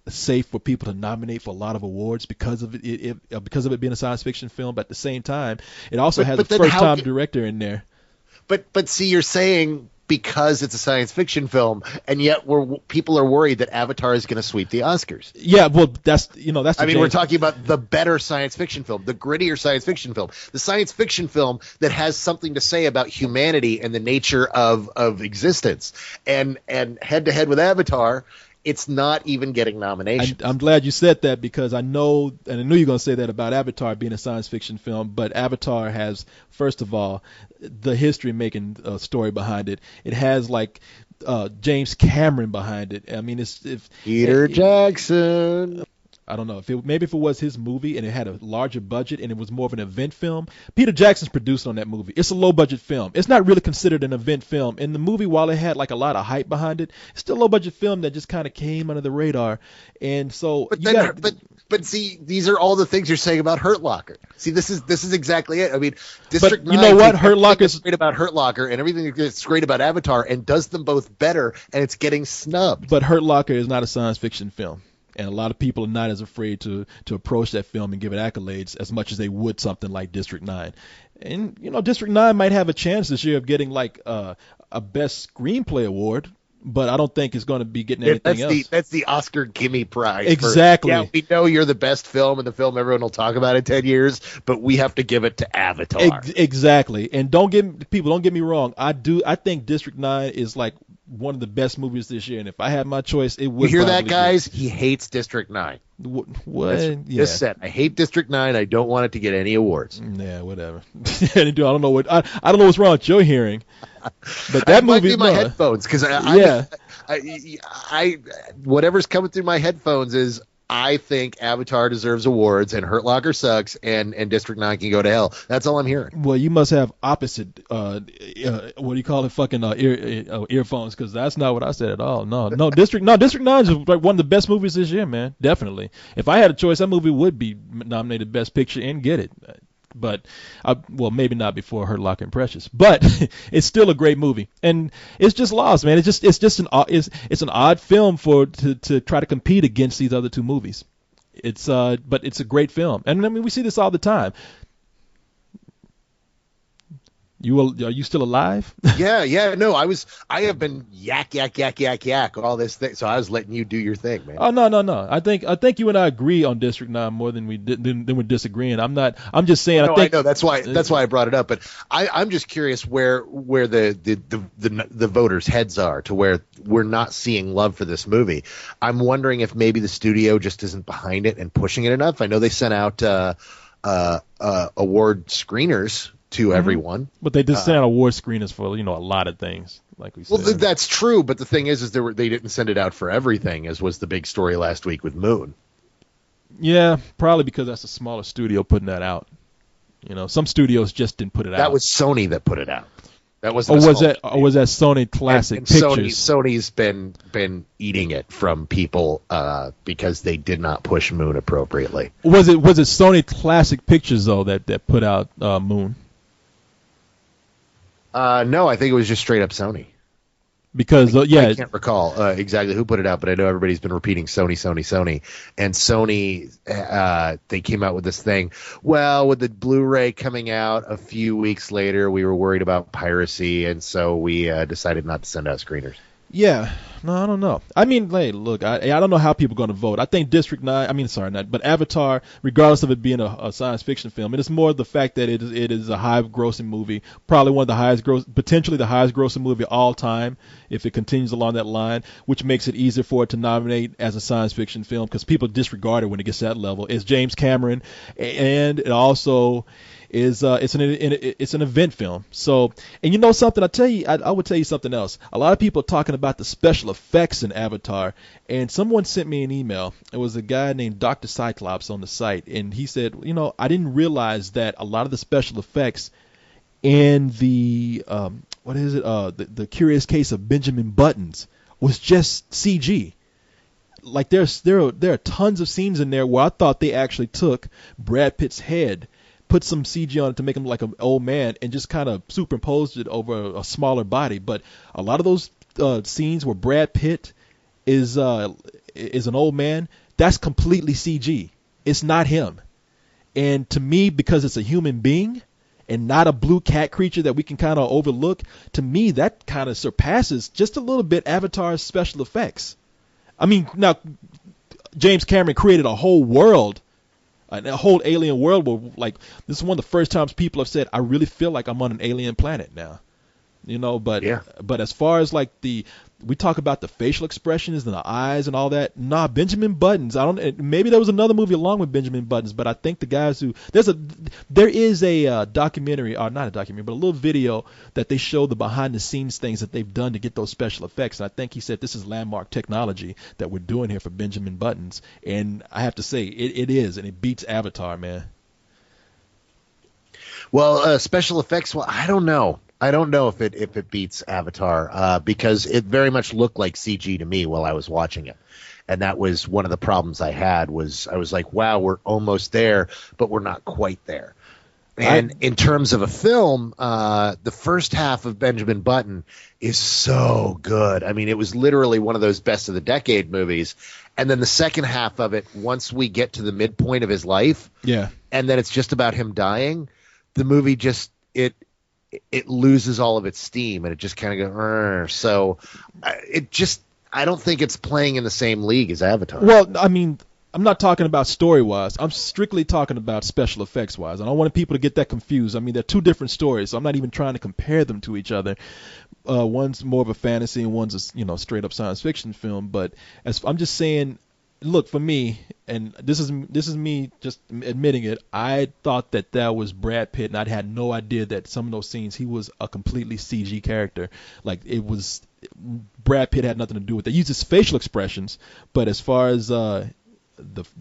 safe for people to nominate for a lot of awards because of because of it being a science fiction film. But at the same time, it also has a first time director in there. But see, you're saying because it's a science fiction film, and yet people are worried that Avatar is going to sweep the Oscars. Yeah, well, that's. I mean, we're talking about the better science fiction film, the grittier science fiction film, the science fiction film that has something to say about humanity and the nature of existence. And head to head with Avatar, it's not even getting nominations. I'm glad you said that, because I know, and I knew you were going to say that about Avatar being a science fiction film, but Avatar has, first of all, the history-making story behind it. It has, like, James Cameron behind it. I mean, Peter Jackson. I don't know, maybe if it was his movie and it had a larger budget and it was more of an event film. Peter Jackson's producing on that movie. It's a low budget film. It's not really considered an event film. And the movie, while it had like a lot of hype behind it, it's still a low budget film that just kind of came under the radar. And so, but see, these are all the things you're saying about Hurt Locker. See, this is exactly it. I mean, District 9. You know what? Hurt Locker is great about Hurt Locker, and everything that's great about Avatar, and does them both better, and it's getting snubbed. But Hurt Locker is not a science fiction film. And a lot of people are not as afraid to approach that film and give it accolades as much as they would something like District 9. And, District 9 might have a chance this year of getting like a Best Screenplay award, but I don't think it's going to be getting anything else. That's the Oscar Gimme Prize. Exactly. We know you're the best film and the film everyone will talk about in 10 years, but we have to give it to Avatar. Exactly. And don't get me wrong. I think District 9 is like one of the best movies this year, and if I had my choice, it would. You hear that, guys? He hates District 9. What? Just said, I hate District 9. I don't want it to get any awards. Yeah, whatever. I don't know what's wrong with your hearing, but that movie might be my headphones, because I whatever's coming through my headphones is, I think Avatar deserves awards, and Hurt Locker sucks, and District 9 can go to hell. That's all I'm hearing. Well, you must have opposite, what do you call it, fucking earphones, because that's not what I said at all. No, District 9 is like one of the best movies this year, man. Definitely. If I had a choice, that movie would be nominated Best Picture and get it. But maybe not before Hurt Locker and Precious, but it's still a great movie, and it's just lost, man. It's just an odd film to try to compete against these other two movies. But it's a great film, and I mean, we see this all the time. Are you still alive? Yeah. No, I have been yak all this thing. So I was letting you do your thing, man. Oh, no. I think you and I agree on District 9 more than we're disagreeing. I'm just saying. I know that's why I brought it up. But I'm just curious where the voters' heads are, to where we're not seeing love for this movie. I'm wondering if maybe the studio just isn't behind it and pushing it enough. I know they sent out award screeners to everyone, but they just sent out award screeners for a lot of things, like we said. Well, that's true, but the thing is they didn't send it out for everything, as was the big story last week with Moon. Yeah, probably because that's a smaller studio putting that out. Some studios just didn't put it out. That was Sony that put it out. That was was that Sony Classic and Pictures? Sony's been eating it from people because they did not push Moon appropriately. Was it Sony Classic Pictures though that put out Moon? No, I think it was just straight up Sony. Because I can't recall exactly who put it out, but I know everybody's been repeating Sony, and Sony. They came out with this thing. Well, with the Blu-ray coming out a few weeks later, we were worried about piracy, and so we decided not to send out screeners. Yeah, no, I don't know. I mean, look, I don't know how people are going to vote. I think District 9, but Avatar, regardless of it being a science fiction film, it is more the fact that it is a high-grossing movie, probably one of the potentially the highest-grossing movie of all time, if it continues along that line, which makes it easier for it to nominate as a science fiction film, because people disregard it when it gets to that level. It's James Cameron, and it also is it's an event film. So, and something, I would tell you something else. A lot of people are talking about the special effects in Avatar, and someone sent me an email. It was a guy named Dr. Cyclops on the site, and he said, I didn't realize that a lot of the special effects in the the Curious Case of Benjamin Buttons was just CG. like there are tons of scenes in there where I thought they actually took Brad Pitt's head, put some CG on it to make him like an old man, and just kind of superimposed it over a smaller body. But a lot of those scenes where Brad Pitt is an old man, that's completely CG. It's not him. And to me, because it's a human being and not a blue cat creature that we can kind of overlook, to me that kind of surpasses just a little bit Avatar's special effects. I mean, now James Cameron created a whole world, a whole alien world where, like, this is one of the first times people have said, I really feel like I'm on an alien planet now. You know, but as far as like we talk about the facial expressions and the eyes and all that. Nah, Benjamin Buttons. Maybe there was another movie along with Benjamin Buttons, but I think the guys who there is a documentary, or not a documentary, but a little video that they show the behind the scenes things that they've done to get those special effects. And I think he said this is landmark technology that we're doing here for Benjamin Buttons. And I have to say it is, and it beats Avatar, man. Well, special effects. Well, I don't know. I don't know if it beats Avatar because it very much looked like CG to me while I was watching it. And that was one of the problems I had was I was like, wow, we're almost there, but we're not quite there. And in terms of a film, the first half of Benjamin Button is so good. I mean, it was literally one of those best of the decade movies. And then the second half of it, once we get to the midpoint of his life, and then it's just about him dying, the movie just it loses all of its steam and it just kind of goes. So I don't think it's playing in the same league as Avatar. Well, I mean, I'm not talking about story wise. I'm strictly talking about special effects wise. I don't want people to get that confused. I mean, they're two different stories. So I'm not even trying to compare them to each other. One's more of a fantasy and one's a straight up science fiction film. But I'm just saying, look, for me, and this is me just admitting it, I thought that was Brad Pitt, and I had no idea that some of those scenes he was a completely CG character. Like, it was Brad Pitt had nothing to do with it. They used his facial expressions, but as far as the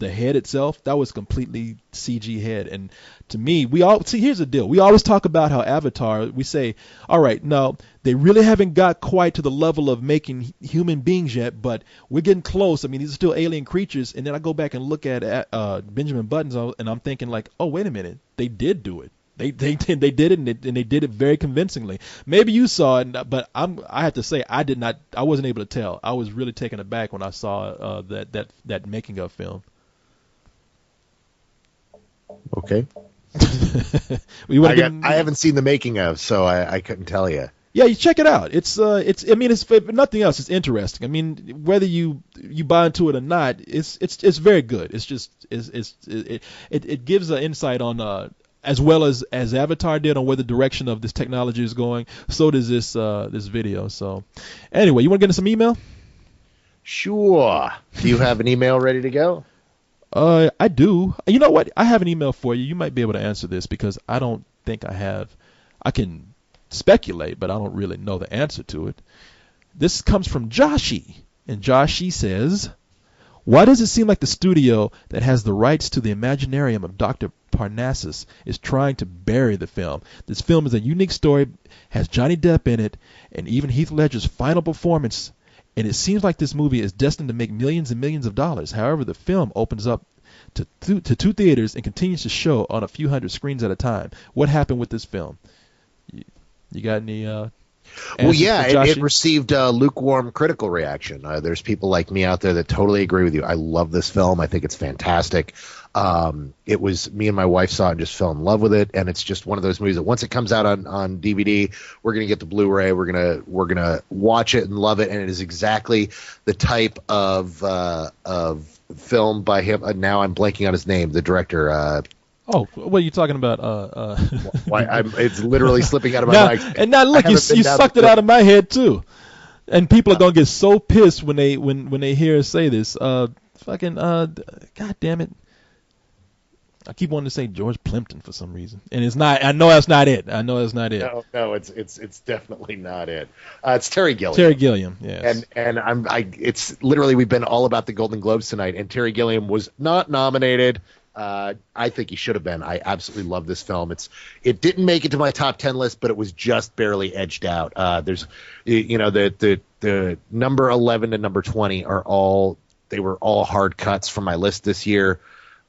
head itself, that was completely CG head. And to me, here's the deal. We always talk about how Avatar, we say, all right, no, they really haven't got quite to the level of making human beings yet, but we're getting close. I mean, these are still alien creatures. And then I go back and look at Benjamin Buttons, and I'm thinking like, oh, wait a minute, they did do it. They did it, and they did it very convincingly. Maybe you saw it, but I have to say I did not. I wasn't able to tell. I was really taken aback when I saw that making of film. Okay. I haven't seen the making of, so I couldn't tell you. Yeah, you check it out. It's I mean, it's, if nothing else, it's interesting. I mean, whether you buy into it or not, it's very good. It's just it gives an insight on as well as Avatar did on where the direction of this technology is going. So does this video. So anyway, you want to get into some email? Sure. Do you have an email ready to go? I do. You know what? I have an email for you. You might be able to answer this because I don't think I have. I can speculate, but I don't really know the answer to it. This comes from Joshi, and Joshi says, why does it seem like the studio that has the rights to the Imaginarium of Dr. Parnassus is trying to bury the film? This film is a unique story, has Johnny Depp in it, and even Heath Ledger's final performance, and it seems like this movie is destined to make millions and millions of dollars. However, the film opens up to two theaters and continues to show on a few hundred screens at a time. What happened with this film? You got any well, yeah, it received a lukewarm critical reaction. There's people like me out there that totally agree with you. I love this film. I think it's fantastic. It was me and my wife saw it and just fell in love with it. And it's just one of those movies that once it comes out on DVD, we're going to get the Blu-ray. We're going to watch it and love it. And it is exactly the type of film by him. Now I'm blanking on his name, the director. Oh, what are you talking about? It's literally slipping out of my mind. And now look, you sucked it out of my head too. And people are gonna get so pissed when they hear us say this. God damn it! I keep wanting to say George Plimpton for some reason, and it's not. I know that's not it. No, it's definitely not it. It's Terry Gilliam. Terry Gilliam, yes. And it's literally, we've been all about the Golden Globes tonight, and Terry Gilliam was not nominated. I think he should have been. I absolutely love this film. It didn't make it to my top 10 list, but it was just barely edged out. There's, the number 11 and number 20 are all they were all hard cuts from my list this year.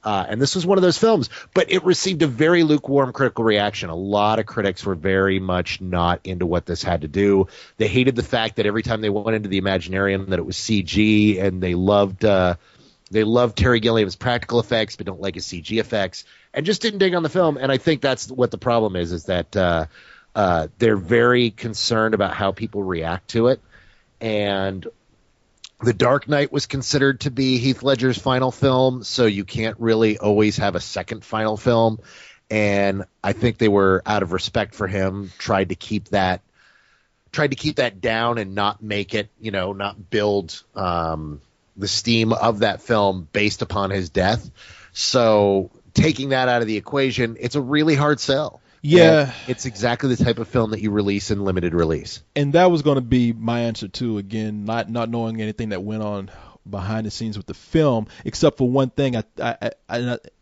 And this was one of those films, but it received a very lukewarm critical reaction. A lot of critics were very much not into what this had to do. They hated the fact that every time they went into the Imaginarium that it was CG, and they loved Terry Gilliam's practical effects, but don't like his CG effects, and just didn't dig on the film. And I think that's what the problem is that they're very concerned about how people react to it. And The Dark Knight was considered to be Heath Ledger's final film, so you can't really always have a second final film. And I think they were, out of respect for him, tried to keep that down and not make it, not build the steam of that film based upon his death. So taking that out of the equation, it's a really hard sell. Yeah. And it's exactly the type of film that you release in limited release. And that was going to be my answer too. Again, not knowing anything that went on behind the scenes with the film, except for one thing.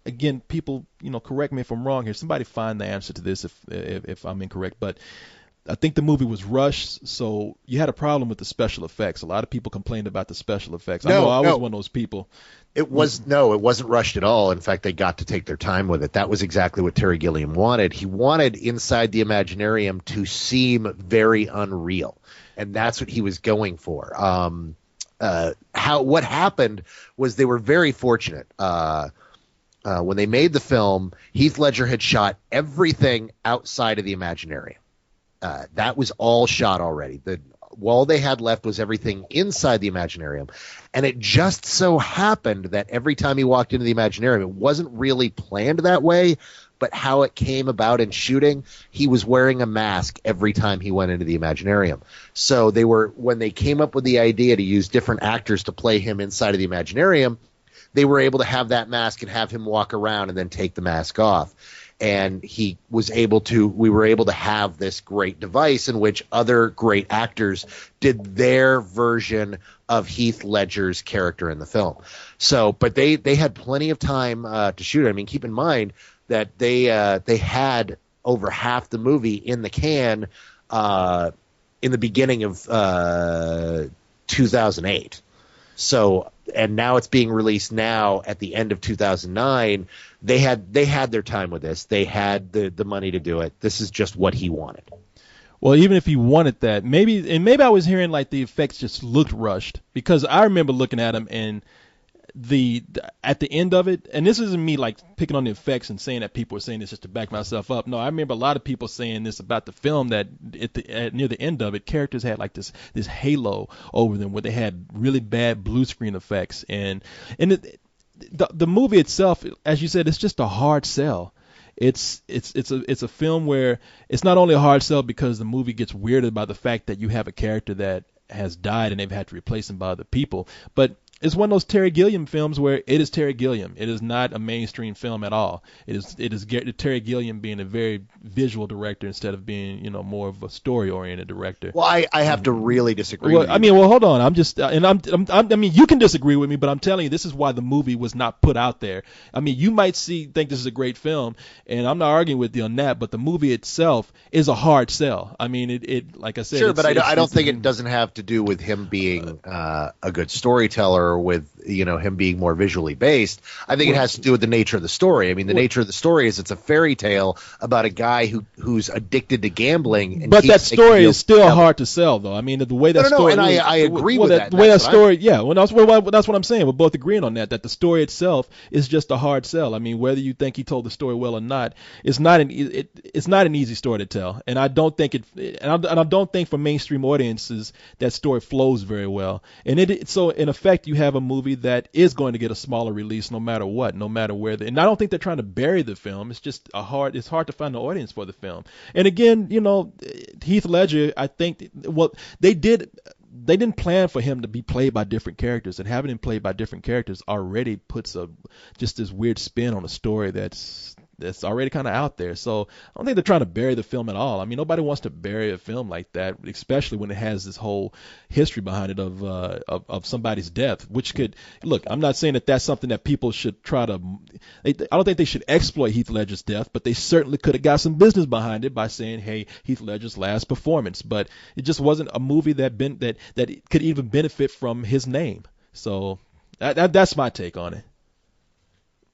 Again, people, correct me if I'm wrong here. Somebody find the answer to this if I'm incorrect. But I think the movie was rushed, so you had a problem with the special effects. A lot of people complained about the special effects. I know I was one of those people. It wasn't rushed at all. In fact, they got to take their time with it. That was exactly what Terry Gilliam wanted. He wanted Inside the Imaginarium to seem very unreal, and that's what he was going for. What happened was they were very fortunate. When they made the film, Heath Ledger had shot everything outside of the Imaginarium. That was all shot already. All they had left was everything inside the Imaginarium. And it just so happened that every time he walked into the Imaginarium, it wasn't really planned that way, but how it came about in shooting, he was wearing a mask every time he went into the Imaginarium. So when they came up with the idea to use different actors to play him inside of the Imaginarium, they were able to have that mask and have him walk around and then take the mask off. And we were able to have this great device in which other great actors did their version of Heath Ledger's character in the film. So, but they had plenty of time to shoot it. I mean, keep in mind that they had over half the movie in the can in the beginning of 2008. So, and now it's being released now at the end of 2009. They had their time with this. They had the money to do it. This is just what he wanted. Well, even if he wanted that, maybe I was hearing like the effects just looked rushed, because I remember looking at them and at the end of it, and this isn't me like picking on the effects and saying that people are saying this just to back myself up. No, I remember a lot of people saying this about the film, that near the end of it, characters had like this halo over them where they had really bad blue screen effects, and the movie itself, as you said, it's just a hard sell. It's a film where it's not only a hard sell because the movie gets weirded by the fact that you have a character that has died and they've had to replace him by other people, but it's one of those Terry Gilliam films where it is Terry Gilliam. It is not a mainstream film at all. It is Terry Gilliam being a very visual director instead of being, more of a story-oriented director. Well, I have to really disagree with you. I mean, well, hold on. I mean, you can disagree with me, but I'm telling you, this is why the movie was not put out there. I mean, you might think this is a great film, and I'm not arguing with you on that, but the movie itself is a hard sell. I mean, it like I said. Sure, but I don't think it doesn't have to do with him being a good storyteller, or with him being more visually based. I think it has to do with the nature of the story. I mean, the nature of the story is it's a fairy tale about a guy who's addicted to gambling. And but that story is still hard to sell, though. I mean, the way that story. No, and I agree with that. The way that story, yeah. Well, that's what I'm saying. We're both agreeing on that. That the story itself is just a hard sell. I mean, whether you think he told the story well or not, it's not an easy story to tell. And I don't think I don't think for mainstream audiences that story flows very well. And so in effect, you have a movie that is going to get a smaller release no matter what, no matter where. And I don't think they're trying to bury the film. It's just it's hard to find an audience for the film. And again, Heath Ledger, I think, they didn't plan for him to be played by different characters, and having him played by different characters already puts just this weird spin on a story that's already kind of out there. So I don't think they're trying to bury the film at all. I mean, nobody wants to bury a film like that, especially when it has this whole history behind it of somebody's death, which could look. I'm not saying that that's something that people should try to. I don't think they should exploit Heath Ledger's death, but they certainly could have got some business behind it by saying, "Hey, Heath Ledger's last performance." But it just wasn't a movie that could even benefit from his name. So That's my take on it.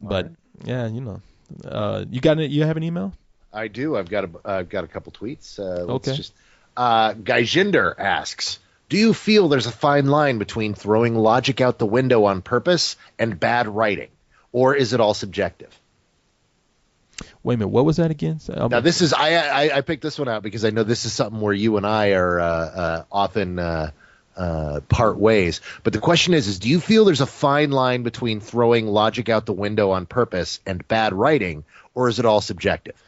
But right. yeah, you have an email? I do. I've got a couple tweets. Let's Okay. just. Gaijinder asks, "Do you feel there's a fine line between throwing logic out the window on purpose and bad writing, or is it all subjective?" Wait a minute, what was that again? Now, this is I picked this one out because I know this is something where you and I are often part ways. But the question is do you feel there's a fine line between throwing logic out the window on purpose and bad writing, or is it all subjective?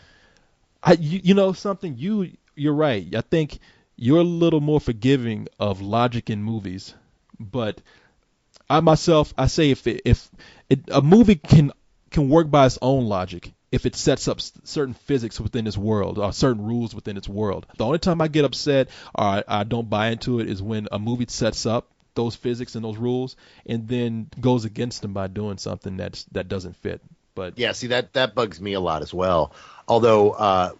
You're right. I think you're a little more forgiving of logic in movies, but I say if a movie can work by its own logic if it sets up certain physics within its world or certain rules within its world. The only time I get upset or I don't buy into it is when a movie sets up those physics and those rules and then goes against them by doing something that doesn't fit. But yeah, see that bugs me a lot as well. Although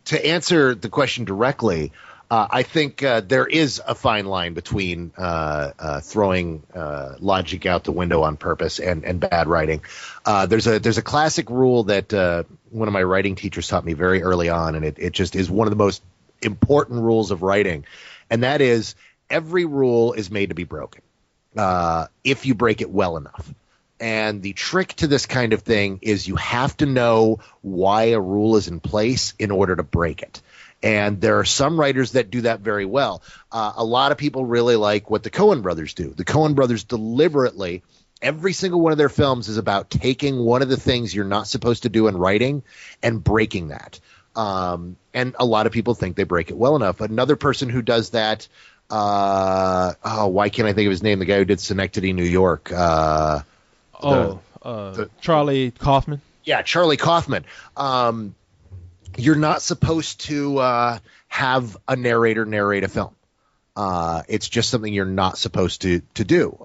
to answer the question directly, I think there is a fine line between throwing logic out the window on purpose and bad writing. There's a classic rule that one of my writing teachers taught me very early on, and it just is one of the most important rules of writing, and that is every rule is made to be broken if you break it well enough. And the trick to this kind of thing is you have to know why a rule is in place in order to break it. And there are some writers that do that very well. A lot of people really like what the Coen brothers do. The Coen brothers deliberately, every single one of their films is about taking one of the things you're not supposed to do in writing and breaking that. And a lot of people think they break it well enough. Another person who does that, why can't I think of his name? The guy who did Synecdoche, New York. Charlie Kaufman. Yeah, Charlie Kaufman. You're not supposed to have a narrator narrate a film. It's just something you're not supposed to do.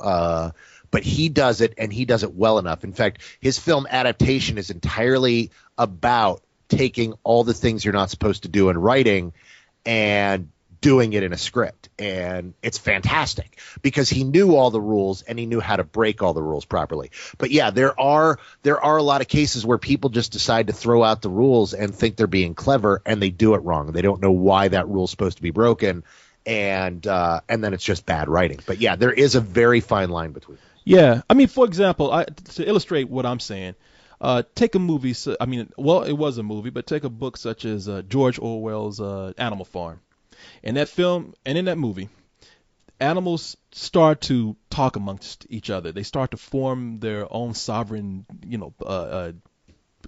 But he does it, and he does it well enough. In fact, his film adaptation is entirely about taking all the things you're not supposed to do in writing and doing it in a script. And it's fantastic because he knew all the rules and he knew how to break all the rules properly. But yeah, there are a lot of cases where people just decide to throw out the rules and think they're being clever, and they do it wrong. They don't know why that rule's supposed to be broken, and then it's just bad writing. But yeah, there is a very fine line between them. Yeah, I mean, for example, to illustrate what I'm saying, take a movie. It was a movie, but take a book such as George Orwell's Animal Farm. In that film and in that movie, animals start to talk amongst each other. They start to form their own sovereign,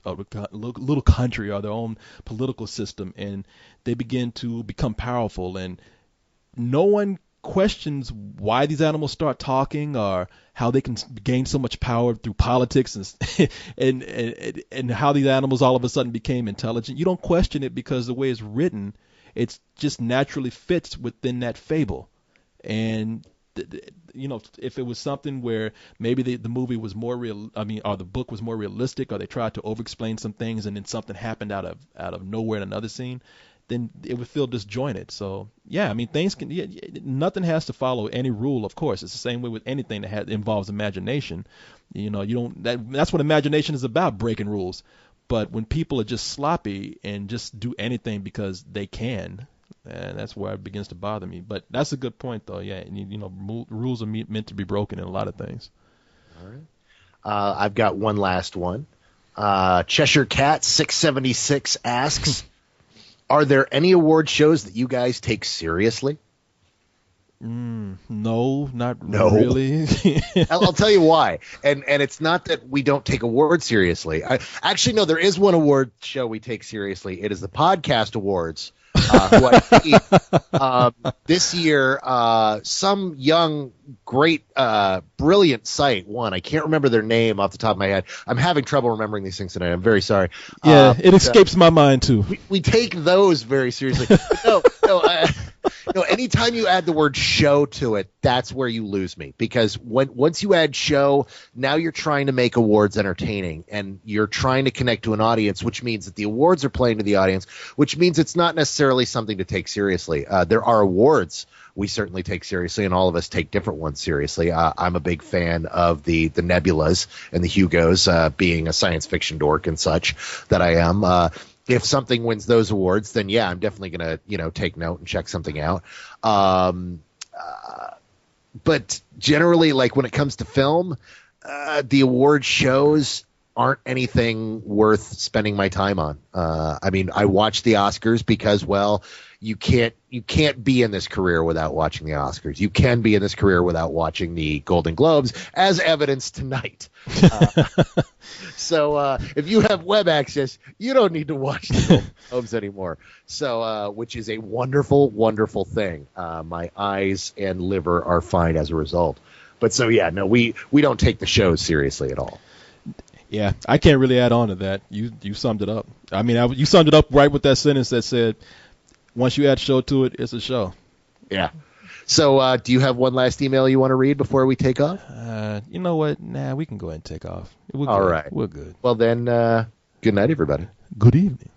little country or their own political system, and they begin to become powerful. And no one questions why these animals start talking or how they can gain so much power through politics and how these animals all of a sudden became intelligent. You don't question it because the way it's written, it just naturally fits within that fable. And if it was something where maybe the movie was more real, or the book was more realistic, or they tried to over-explain some things, and then something happened out of nowhere in another scene, then it would feel disjointed. So yeah, nothing has to follow any rule. Of course, it's the same way with anything that involves imagination. That's what imagination is about, breaking rules. But when people are just sloppy and just do anything because they can, and that's where it begins to bother me. But that's a good point, though. Yeah, rules are meant to be broken in a lot of things. All right. I've got one last one. Cheshire Cat 676 asks, "Are there any award shows that you guys take seriously?" No, not really. I'll tell you why. And it's not that we don't take awards seriously. No, there is one award show we take seriously. It is the Podcast Awards. This year, some young, great, brilliant site won. I can't remember their name off the top of my head. I'm having trouble remembering these things tonight. I'm very sorry. Yeah, it escapes my mind too. We take those very seriously. No, No, anytime you add the word show to it, that's where you lose me. Because once you add show, now you're trying to make awards entertaining, and you're trying to connect to an audience, which means that the awards are playing to the audience, which means it's not necessarily something to take seriously. There are awards we certainly take seriously, and all of us take different ones seriously. I'm a big fan of the Nebulas and the Hugos, being a science fiction dork and such that I am. If something wins those awards, then yeah, I'm definitely going to, take note and check something out. But generally, like when it comes to film, the award shows aren't anything worth spending my time on. I mean, I watch the Oscars because, well, you can't be in this career without watching the Oscars. You can be in this career without watching the Golden Globes, as evidenced tonight. So if you have web access, you don't need to watch the Golden Globes anymore. So, which is a wonderful, wonderful thing. My eyes and liver are fine as a result. But so yeah, no, we don't take the shows seriously at all. Yeah, I can't really add on to that. You summed it up. I mean, you summed it up right with that sentence that said, once you add show to it, it's a show. Yeah. So do you have one last email you want to read before we take off? You know what? Nah, we can go ahead and take off. All right. We're good. Well, then, good night, everybody. Good evening.